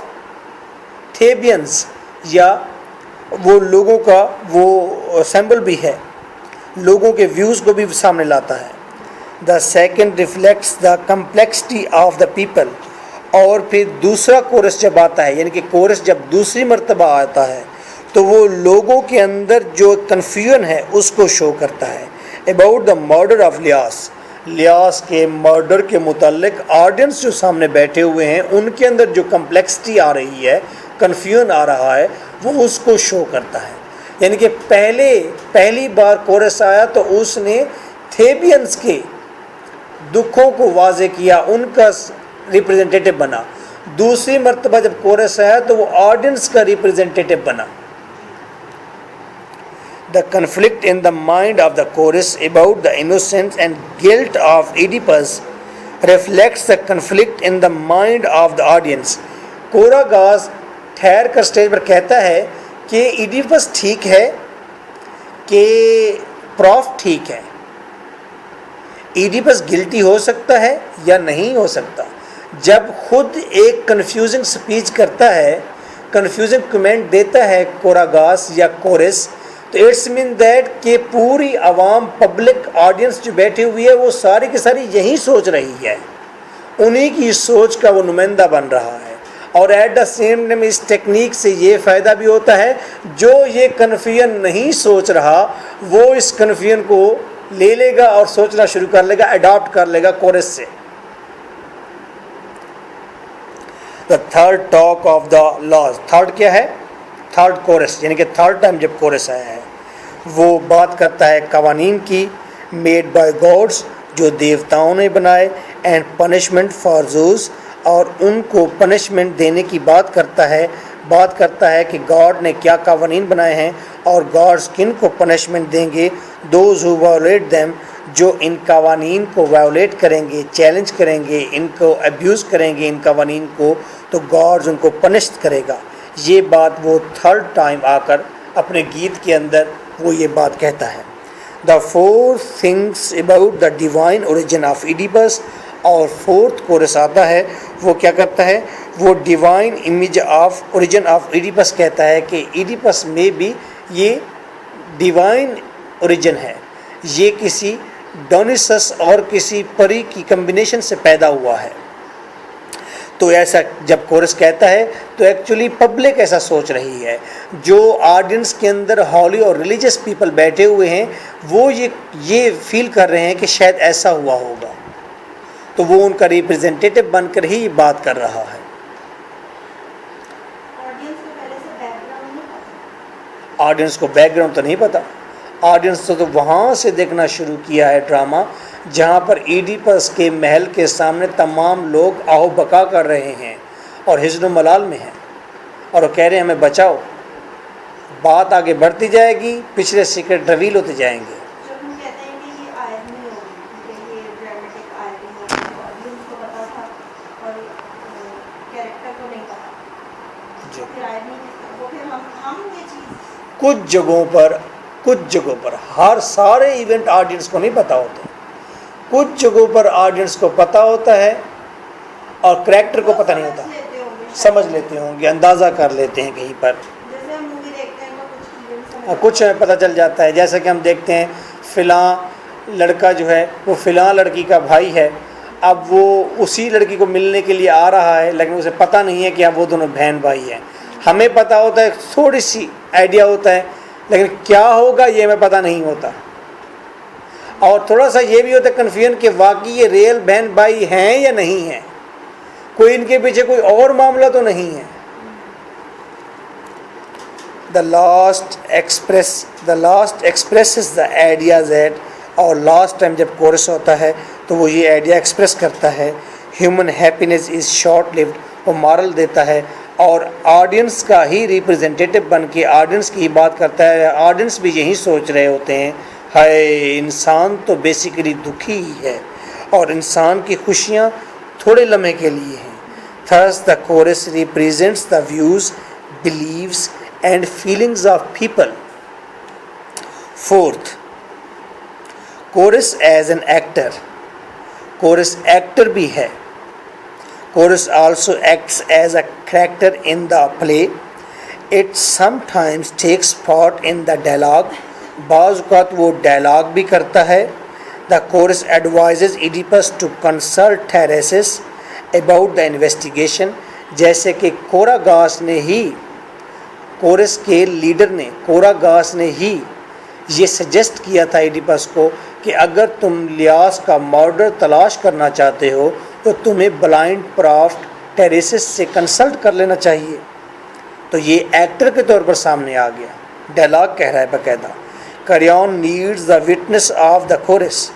Thebans, یا وہ لوگوں کا وہ سمبل بھی ہے، لوگوں کے ویوز کو بھی سامنے لاتا ہے. The second reflects the complexity of the people. اور پھر دوسرا کورس جب آتا ہے، یعنی کہ کورس جب دوسری مرتبہ آتا ہے تو وہ لوگوں کے اندر جو کنفیوژن ہے اس کو شو کرتا ہے. اباؤٹ دا مرڈر آف لیاس، لیاس کے مرڈر کے متعلق آڈینس جو سامنے بیٹھے ہوئے ہیں ان کے اندر جو کمپلیکسٹی آ رہی ہے، کنفیوژن آ رہا ہے، وہ اس کو شو کرتا ہے. یعنی کہ پہلی بار کورس آیا تو اس نے تھیبینز کے دکھوں کو واضح کیا، ان کا ریپرزینٹیٹیو بنا. دوسری مرتبہ جب کورس آیا تو وہ آڈینس کا ریپرزینٹیٹیو بنا. The conflict in the mind of the chorus about the innocence and guilt of Oedipus reflects the conflict in the mind of the audience. کوراگاس ٹھہر کر اسٹیج پر کہتا ہے کہ ایڈیپس ٹھیک ہے کہ پروف ٹھیک ہے، ایڈیپس گلٹی ہو سکتا ہے یا نہیں ہو سکتا. جب خود ایک کنفیوزنگ سپیچ کرتا ہے، کنفیوزنگ کمنٹ دیتا ہے کوراگاس یا کورس، تو اٹس مین دیٹ کہ پوری عوام، پبلک آڈینس جو بیٹھی ہوئی ہے وہ ساری کی ساری یہی سوچ رہی ہے، انہی کی سوچ کا وہ نمائندہ بن رہا ہے. اور ایٹ دا سیم ٹائم اس ٹیکنیک سے یہ فائدہ بھی ہوتا ہے، جو یہ کنفیوژن نہیں سوچ رہا وہ اس کنفیوژن کو لے لے گا اور سوچنا شروع کر لے گا، اڈاپٹ کر لے گا کورس سے. The third talk of the laws. Third کیا ہے؟ تھرڈ کورس، یعنی کہ تھرڈ ٹائم جب کورس آیا ہے وہ بات کرتا ہے قوانین کی، میڈ بائی گاڈس، جو دیوتاؤں نے بنائے، اینڈ پنشمنٹ فار زوز، اور ان کو پنشمنٹ دینے کی بات کرتا ہے کہ گاڈ نے کیا قوانین بنائے ہیں اور گاڈس کن کو پنشمنٹ دیں گے. دوز ہو وائلیٹ دیم، جو ان قوانین کو وائلیٹ کریں گے، چیلنج کریں گے، ان کو ابیوز کریں گے ان قوانین کو، تو گاڈز ان کو پنش کرے گا. یہ بات وہ تھرڈ ٹائم آ کر اپنے گیت کے اندر وہ یہ بات کہتا ہے. The fourth things about the divine origin of Oedipus. اور فورتھ کورس آتا ہے، وہ کیا کرتا ہے؟ وہ divine image of origin of Oedipus کہتا ہے کہ ایڈیپس میں بھی یہ ڈیوائن اوریجن ہے، یہ کسی ڈونیسس اور کسی پری کی کمبینیشن سے پیدا ہوا ہے. تو ایسا جب کورس کہتا ہے تو ایکچولی پبلک ایسا سوچ رہی ہے، جو آڈینس کے اندر ہولی اور ریلیجس پیپل بیٹھے ہوئے ہیں وہ یہ فیل کر رہے ہیں کہ شاید ایسا ہوا ہوگا، تو وہ ان کا ریپرزینٹیٹیو بن کر ہی بات کر رہا ہے. آڈینس کو بیک گراؤنڈ تو نہیں پتا، آڈینس تو وہاں سے دیکھنا شروع کیا ہے ڈرامہ جہاں پر ایڈیپس کے محل کے سامنے تمام لوگ آہو بکا کر رہے ہیں اور حزن و ملال میں ہیں، اور وہ کہہ رہے ہیں ہمیں بچاؤ. بات آگے بڑھتی جائے گی، پچھلے سیکرٹ ریویل ہوتے جائیں گے. کچھ جگہوں پر ہر سارے ایونٹ آڈینس کو نہیں پتہ ہوتے، کچھ جگہوں پر آڈینس کو پتہ ہوتا ہے اور کریکٹر کو پتہ نہیں ہوتا. سمجھ لیتے ہوں گے، اندازہ کر لیتے ہیں کہیں پر، کچھ پتہ چل جاتا ہے. جیسا کہ ہم دیکھتے ہیں فلاں لڑکا جو ہے وہ فلاں لڑکی کا بھائی ہے، اب وہ اسی لڑکی کو ملنے کے لیے آ رہا ہے لیکن اسے پتہ نہیں ہے کہ اب وہ دونوں بہن بھائی ہیں. ہمیں پتہ ہوتا ہے، تھوڑی سی آئیڈیا ہوتا ہے، لیکن کیا ہوگا یہ ہمیں پتہ نہیں ہوتا. اور تھوڑا سا یہ بھی ہوتا ہے کنفیوژن کہ واقعی یہ ریئل بہن بھائی ہیں یا نہیں ہیں، کوئی ان کے پیچھے کوئی اور معاملہ تو نہیں ہے. the last expresses the idea that, اور لاسٹ ٹائم جب کورس ہوتا ہے تو وہ یہ آئیڈیا ایکسپریس کرتا ہے human happiness is short lived, وہ مارل دیتا ہے اور آڈینس کا ہی ریپرزنٹیٹیو بن کے آڈینس کی ہی بات کرتا ہے. آڈینس بھی یہی سوچ رہے ہوتے ہیں ہائے انسان تو بیسیکلی دکھی ہی ہے اور انسان کی خوشیاں تھوڑے لمحے کے لیے ہیں. Thus the chorus represents the views, beliefs and feelings of people. Fourth, chorus as an actor. Chorus actor بھی ہے. Chorus also acts as a character in the play. It sometimes takes part in the dialogue. بعض اوقات وہ dialogue بھی کرتا ہے. The chorus advises Oedipus to consult Tiresias about the investigation. جیسے کہ کوراگاس نے ہی، کورس کے لیڈر نے، کوراگاس نے ہی یہ سجیسٹ کیا تھا ایڈیپس کو کہ اگر تم لیاس کا مرڈر تلاش کرنا چاہتے ہو تو تمہیں بلائنڈ پرافٹ ٹیریسس سے کنسلٹ کر لینا چاہیے. تو یہ ایکٹر کے طور پر سامنے آ گیا، ڈائلاگ کہہ رہا ہے باقاعدہ. Creon needs the witness of the chorus.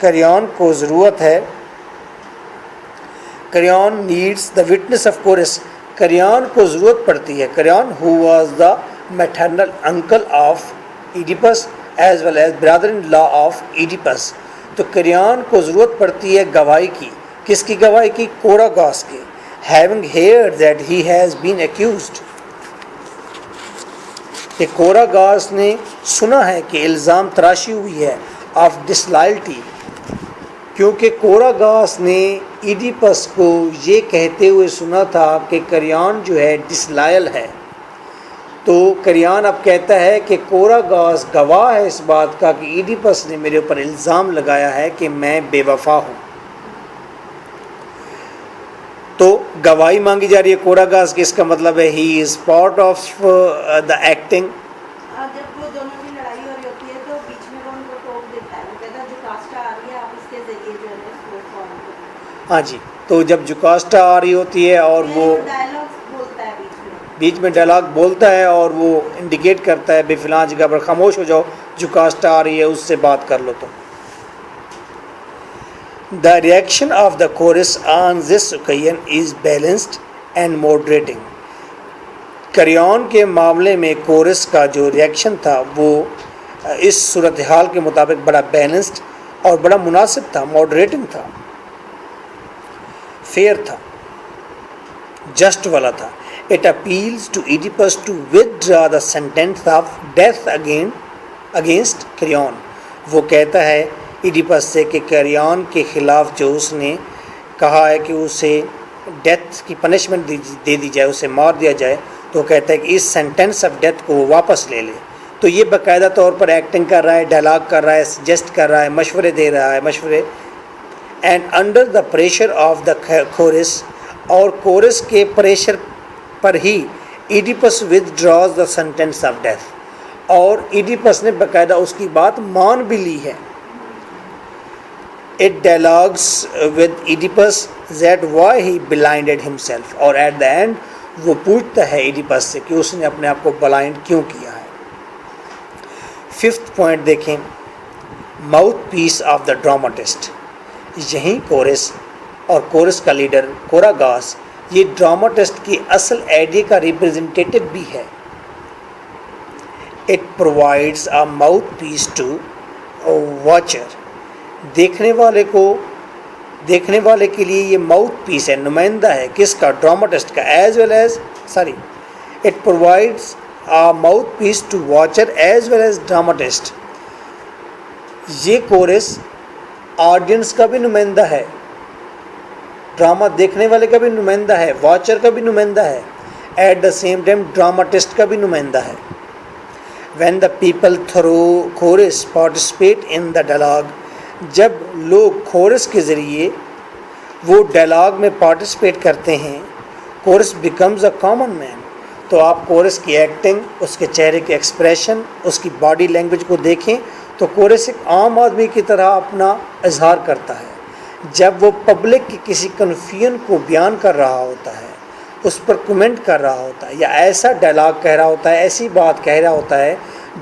Creon کو ضرورت ہے، Creon needs the witness of chorus. Creon کو ضرورت پڑتی ہے. Creon who was the maternal uncle of Oedipus as well as brother in law of Oedipus. تو Creon کو ضرورت پڑتی ہے گواہی کی. کس کی گواہی کی؟ کوراگاس کی. Having heard that he has been accused, کہ کوراگاس نے سنا ہے کہ الزام تراشی ہوئی ہے آف ڈسلائلٹی، کیونکہ کوراگاس نے ایڈیپس کو یہ کہتے ہوئے سنا تھا کہ کریون جو ہے ڈسلائل ہے. تو کریون اب کہتا ہے کہ کوراگاس گواہ ہے اس بات کا کہ ایڈیپس نے میرے اوپر الزام لگایا ہے کہ میں بے وفا ہوں. تو گواہی مانگی جا رہی ہے کوراگاس کی. اس کا مطلب ہے he is part of the acting. جب وہ دونوں کی لڑائی ہو رہی ہوتی ہے تو بیچ میں وہ ان کو ٹوک دیتا ہے، وہ کہتا ہے جو کاسٹا آ رہی ہے آپ اس کے ذریعے جو ہے اس کو فالو کریں. ہاں جی، تو جب جوکاسٹا آ رہی ہوتی ہے اور وہ ڈائلاگ بولتا ہے بیچ میں ڈائلاگ بولتا ہے اور وہ انڈیکیٹ کرتا ہے بے فلاں جگہ پر خاموش ہو جاؤ، جوکاسٹا آ رہی ہے اس سے بات کر لو. تو The reaction of the chorus on this occasion is balanced and moderating. کریون کے معاملے میں کورس کا جو ریاکشن تھا وہ اس صورتحال کے مطابق بڑا بیلنسڈ اور بڑا مناسب تھا، ماڈریٹنگ تھا، فیئر تھا، جسٹ والا تھا. It appeals to Oedipus to withdraw the sentence of death against Creon. وہ کہتا ہے ایڈیپس سے کہ کریون کے خلاف جو اس نے کہا ہے کہ اسے ڈیتھ کی پنشمنٹ دے دی جائے، اسے مار دیا جائے، تو وہ کہتا ہے کہ اس سینٹینس آف ڈیتھ کو وہ واپس لے لے. تو یہ باقاعدہ طور پر ایکٹنگ کر رہا ہے، ڈائلاگ کر رہا ہے، سجیسٹ کر رہا ہے، مشورے دے رہا ہے، مشورے. And under the pressure of the chorus, اور کورس کے پریشر پر ہی Oedipus withdraws the sentence of death, اور ایڈیپس نے باقاعدہ اس کی بات مان بھی لی ہے. It dialogues with Oedipus that why he blinded himself, اور at the end وہ پوچھتا ہے ایڈیپس سے کہ اس نے اپنے آپ کو بلائنڈ کیوں کیا ہے. ففتھ پوائنٹ دیکھیں، ماؤتھ پیس آف دا ڈراماٹسٹ. یہیں کورس اور کورس کا لیڈر کوراگاس یہ ڈراماٹسٹ کی اصل آئیڈیا کا ریپرزنٹیٹیو بھی ہے. It provides a mouthpiece to a watcher. دیکھنے والے کے لیے یہ ماؤتھ پیس ہے، نمائندہ ہے کس کا؟ ڈراماٹسٹ کا. It provides a mouthpiece to watcher as well as dramatist. یہ کورس آڈینس کا بھی نمائندہ ہے، ڈرامہ دیکھنے والے کا بھی نمائندہ ہے، واچر کا بھی نمائندہ ہے، ایٹ دا سیم ٹائم ڈراماٹسٹ کا بھی نمائندہ ہے. When the people through course participate in the dialogue, جب لوگ کورس کے ذریعے وہ ڈائلاگ میں پارٹیسپیٹ کرتے ہیں، course becomes a common man. تو آپ کورس کی ایکٹنگ، اس کے چہرے کے ایکسپریشن، اس کی باڈی لینگویج کو دیکھیں تو کورس ایک عام آدمی کی طرح اپنا اظہار کرتا ہے. جب وہ پبلک کی کسی کنفیوژن کو بیان کر رہا ہوتا ہے اس پر کمنٹ کر رہا ہوتا ہے یا ایسا ڈائلاگ کہہ رہا ہوتا ہے، ایسی بات کہہ رہا ہوتا ہے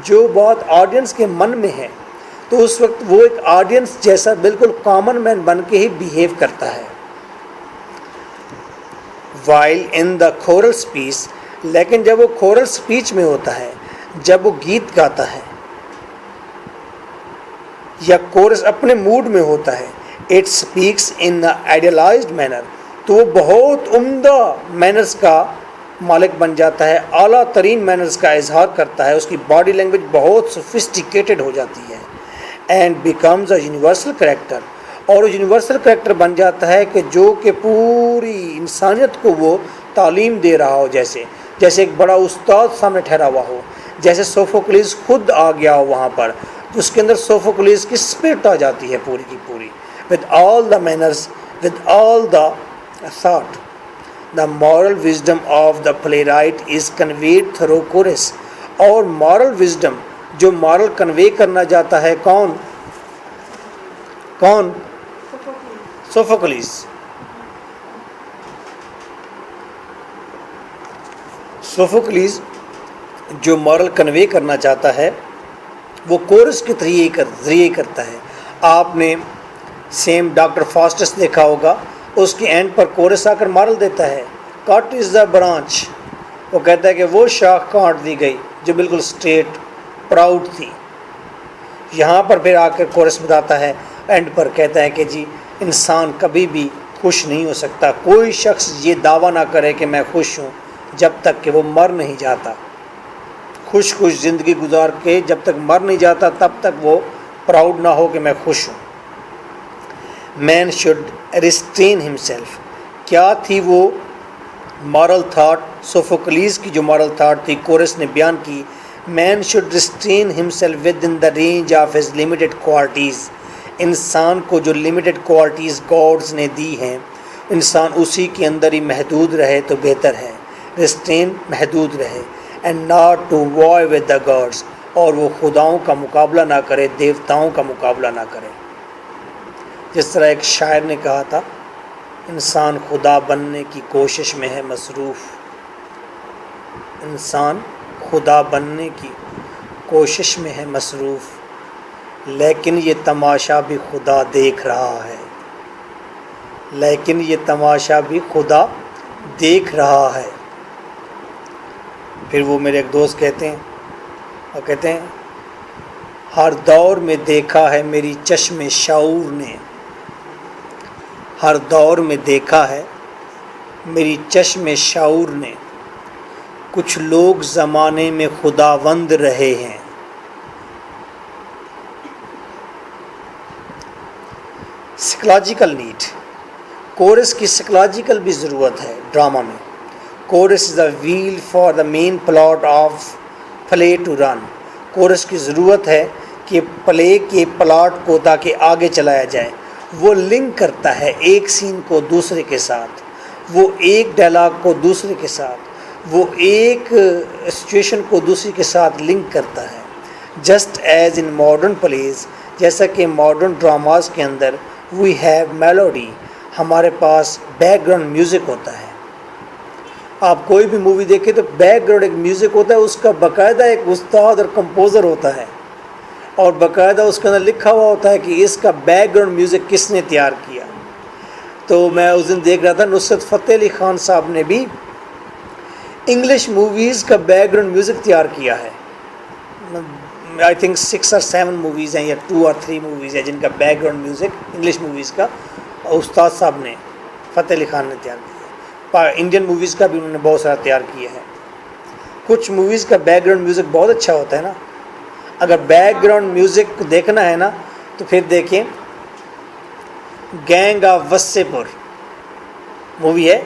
جو بات آڈینس کے من میں ہے، تو اس وقت وہ ایک آڈینس جیسا بالکل کامن مین بن کے ہی بیہیو کرتا ہے. While in the choral speech, لیکن جب وہ کورل اسپیچ میں ہوتا ہے، جب وہ گیت گاتا ہے یا کورس اپنے موڈ میں ہوتا ہے، it speaks in idealized manner, تو وہ بہت عمدہ مینرز کا مالک بن جاتا ہے، اعلیٰ ترین مینرز کا اظہار کرتا ہے، اس کی باڈی لینگویج بہت سوفسٹیکیٹڈ ہو جاتی ہے. And becomes a universal character, اور یونیورسل کریکٹر بن جاتا ہے کہ جو کہ پوری انسانیت کو وہ تعلیم دے رہا ہو، جیسے ایک بڑا استاد سامنے ٹھہرا ہوا ہو، جیسے سوفوکلیس خود آ گیا ہو وہاں پر، اس کے اندر سوفوکلیس کی اسپرٹ آ جاتی ہے پوری کی پوری. With all the manners, with all the thought, the moral wisdom of the playwright is conveyed through chorus. اور moral wisdom جو moral convey کرنا جاتا ہے کون سوفوکلیس. سوفوکلیس جو moral convey کرنا چاہتا ہے وہ کورس کے ذریعے کرتا ہے. آپ نے سیم ڈاکٹر فاسٹس دیکھا ہوگا، اس کے اینڈ پر کورس آ کر مارل دیتا ہے، کٹ از دا برانچ، وہ کہتا ہے کہ وہ شاخ کاٹ دی گئی جو بالکل اسٹریٹ پراؤڈ تھی. یہاں پر پھر آ کر کورس بتاتا ہے، اینڈ پر کہتا ہے کہ جی انسان کبھی بھی خوش نہیں ہو سکتا، کوئی شخص یہ دعویٰ نہ کرے کہ میں خوش ہوں جب تک کہ وہ مر نہیں جاتا. خوش زندگی گزار کے جب تک مر نہیں جاتا تب تک وہ پراؤڈ نہ ہو کہ میں خوش ہوں. مین شوڈ ریسٹرین ہمسیلف. کیا تھی وہ مارل تھاٹ؟ سوفوکلیس کی جو مارل تھاٹ تھی کورس نے بیان کی، man should restrain himself within the range of his limited qualities. انسان کو جو لمیٹڈ کوالٹیز گاڈز نے دی ہیں، انسان اسی کے اندر ہی محدود رہے تو بہتر ہے. ریسٹرین محدود رہے. And not to vie with the gods, اور وہ خداؤں کا مقابلہ نہ کرے، دیوتاؤں کا مقابلہ نہ کرے. جس طرح ایک شاعر نے کہا تھا، انسان خدا بننے کی کوشش میں ہے مصروف. انسان خدا بننے کی کوشش میں ہے مصروف، لیکن یہ تماشا بھی خدا دیکھ رہا ہے. لیکن یہ تماشا بھی خدا دیکھ رہا ہے. پھر وہ میرے ایک دوست کہتے ہیں ہر دور میں دیکھا ہے میری چشم شعور نے. ہر دور میں دیکھا ہے میری چشم شعور نے، کچھ لوگ زمانے میں خداوند رہے ہیں. Psychological need. کورس کی سائیکلوجیکل بھی ضرورت ہے ڈرامہ میں. Chorus is a wheel for the main plot of play to run. Chorus کی ضرورت ہے کہ پلے کے پلاٹ کو تاکہ آگے چلایا جائے. وہ لنک کرتا ہے ایک سین کو دوسرے کے ساتھ، وہ ایک ڈائلاگ کو دوسرے کے ساتھ، وہ ایک سچویشن کو دوسرے کے ساتھ لنک کرتا ہے. Just as in modern please, جیسا کہ ماڈرن ڈراماز کے اندر وی ہیو میلوڈی، ہمارے پاس بیک گراؤنڈ میوزک ہوتا ہے. آپ کوئی بھی مووی دیکھیں تو بیک گراؤنڈ ایک میوزک ہوتا ہے، اس کا باقاعدہ ایک استاد اور کمپوزر ہوتا ہے، اور باقاعدہ اس کے اندر لکھا ہوا ہوتا ہے کہ اس کا بیک گراؤنڈ میوزک کس نے تیار کیا. تو میں اس دن دیکھ رہا تھا نصرت فتح علی خان صاحب نے بھی انگلش موویز کا بیک گراؤنڈ میوزک تیار کیا ہے. آئی تھنک 6 اور 7 موویز ہیں یا 2 اور 3 موویز ہیں جن کا back ground music English movies کا استاد صاحب نے، فتح علی خان نے تیار کیا. انڈین موویز کا بھی انہوں نے بہت سارا تیار کیا ہے. کچھ موویز کا بیک گراؤنڈ میوزک بہت اچھا ہوتا ہے نا. اگر بیک گراؤنڈ میوزک دیکھنا ہے نا تو پھر دیکھیں گینگ آف وسے پور مووی ہے،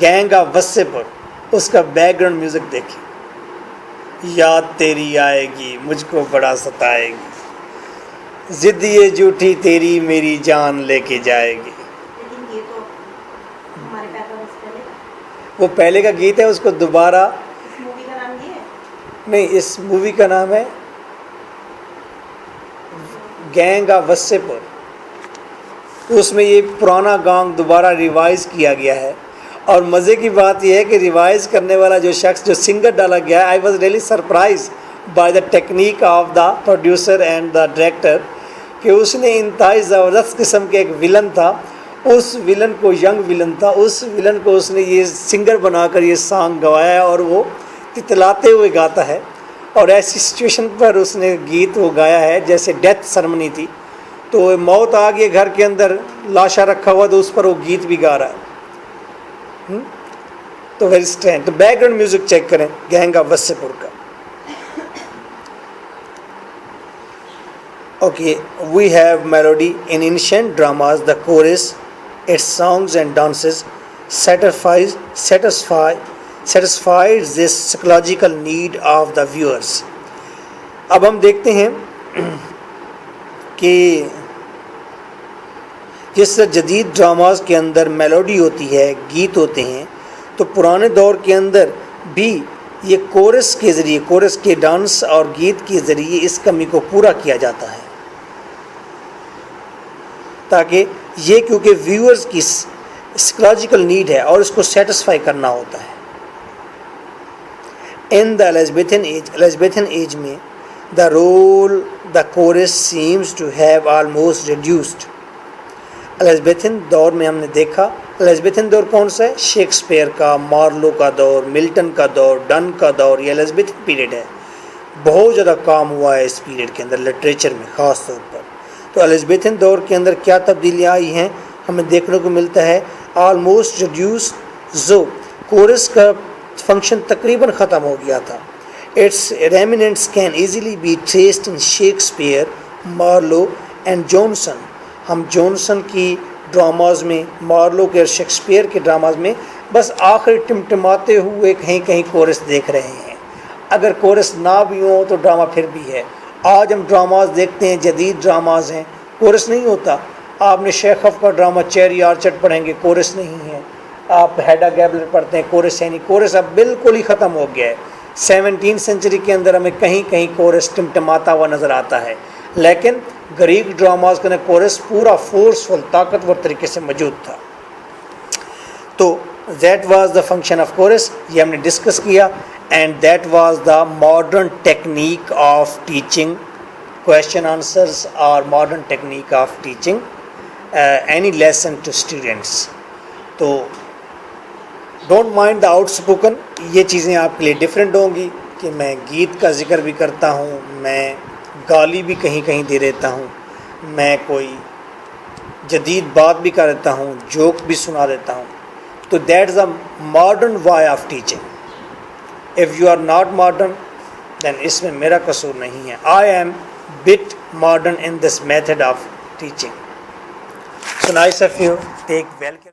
گینگ آف وسے پور، اس کا بیک گراؤنڈ میوزک دیکھیں. یاد تیری آئے گی مجھ کو بڑا ستائے گی، ضد یہ جھوٹی تیری میری جان لے کے جائے گی. لیکن یہ تو ہمارے پیدا اس پہلے کا، وہ پہلے کا گیت ہے، اس کو دوبارہ اس مووی کا نام یہ ہے. نہیں، اس مووی کا نام ہے گینگ آف وسے پور. اس میں یہ پرانا گانگ دوبارہ ریوائز کیا گیا ہے اور مزے کی بات یہ ہے کہ ریوائز کرنے والا جو شخص جو سنگر ڈالا گیا ہے, I was really surprise by the technique of the producer and the director, کہ اس نے انتہائی زبردست قسم کے ایک ولن تھا, اس ولن کو ینگ ولن تھا, اس ولن کو اس نے یہ سنگر بنا کر یہ سانگ گوایا ہے اور وہ تتلاتے ہوئے گاتا ہے. اور ایسی سچویشن پر اس نے گیت وہ گایا ہے جیسے ڈیتھ سرمنی تھی, تو موت آ گئی گھر کے اندر, لاشا رکھا ہوا, تو اس پر وہ گیت بھی گا رہا ہے. تو ویری اسٹرینڈ. تو بیک گراؤنڈ میوزک چیک کریں گہنگا وسے پور کا. Okay, we have melody in ancient dramas, the chorus, its songs and dances satisfies this psychological need of the viewers. اب ہم دیکھتے ہیں کہ جس طرح جدید ڈراماز کے اندر میلوڈی ہوتی ہے, گیت ہوتے ہیں, تو پرانے دور کے اندر بھی یہ کورس کے ذریعے, کورس کے ڈانس اور گیت کے ذریعے اس کمی کو پورا کیا جاتا ہے, تاکہ یہ کیونکہ ویورز کی سائیکولوجیکل نیڈ ہے اور اس کو سیٹسفائی کرنا ہوتا ہے. In the Elizabethan age میں the role the chorus seems to have almost reduced. Elizabethan دور میں ہم نے دیکھا, Elizabethan دور کون سا ہے؟ شیکسپیئر کا, مارلو کا دور, ملٹن کا دور, ڈن کا دور, یہ Elizabethan پیریڈ ہے. بہت زیادہ کام ہوا ہے اس پیریڈ کے اندر لٹریچر میں خاص طور پر. تو Elizabethan دور کے اندر کیا تبدیلیاں آئی ہیں ہمیں دیکھنے کو ملتا ہے. آلموسٹ ریڈیوس, جو کورس کا فنکشن تقریباً ختم ہو گیا تھا. Its remnants can easily be traced in Shakespeare, Marlowe and Jonson. ہم جونسن کی ڈراماز میں, مارلو کے اور شیکسپیئر کے ڈراماز میں بس آخری ٹمٹماتے ہوئے کہیں کہیں کورس دیکھ رہے ہیں. اگر کورس نہ بھی ہو تو ڈرامہ پھر بھی ہے. آج ہم ڈراماز دیکھتے ہیں, جدید ڈراماز ہیں, کورس نہیں ہوتا. آپ نے شیخف کا ڈرامہ چیری آرچرڈ پڑھیں گے, کورس نہیں ہے. آپ ہیڈا گیبلر پڑھتے ہیں, کورس ہے نہیں. کورس اب بالکل ہی ختم ہو گیا ہے. 17 سینچری کے اندر ہمیں کہیں کہیں کورس ٹمٹماتا ہوا نظر آتا ہے, لیکن گریک ڈراماز کے اندر کورس پورا فورسفل, طاقتور طریقے سے موجود تھا. تو that was the function of chorus, یہ ہم نے ڈسکس کیا. And that was the modern technique of teaching question answers, اور modern technique of teaching any lesson to students. تو don't mind the outspoken, یہ چیزیں آپ کے لیے ڈفرینٹ ہوں گی کہ میں گیت کا ذکر بھی کرتا ہوں, میں گالی بھی کہیں کہیں دے دیتا ہوں, میں کوئی جدید بات بھی کر دیتا ہوں, جوک بھی سنا دیتا ہوں. تو that is a modern way of teaching. If you are not modern then اس میں میرا قصور نہیں ہے. I am but modern in this method of teaching. So nice of you. Take well care.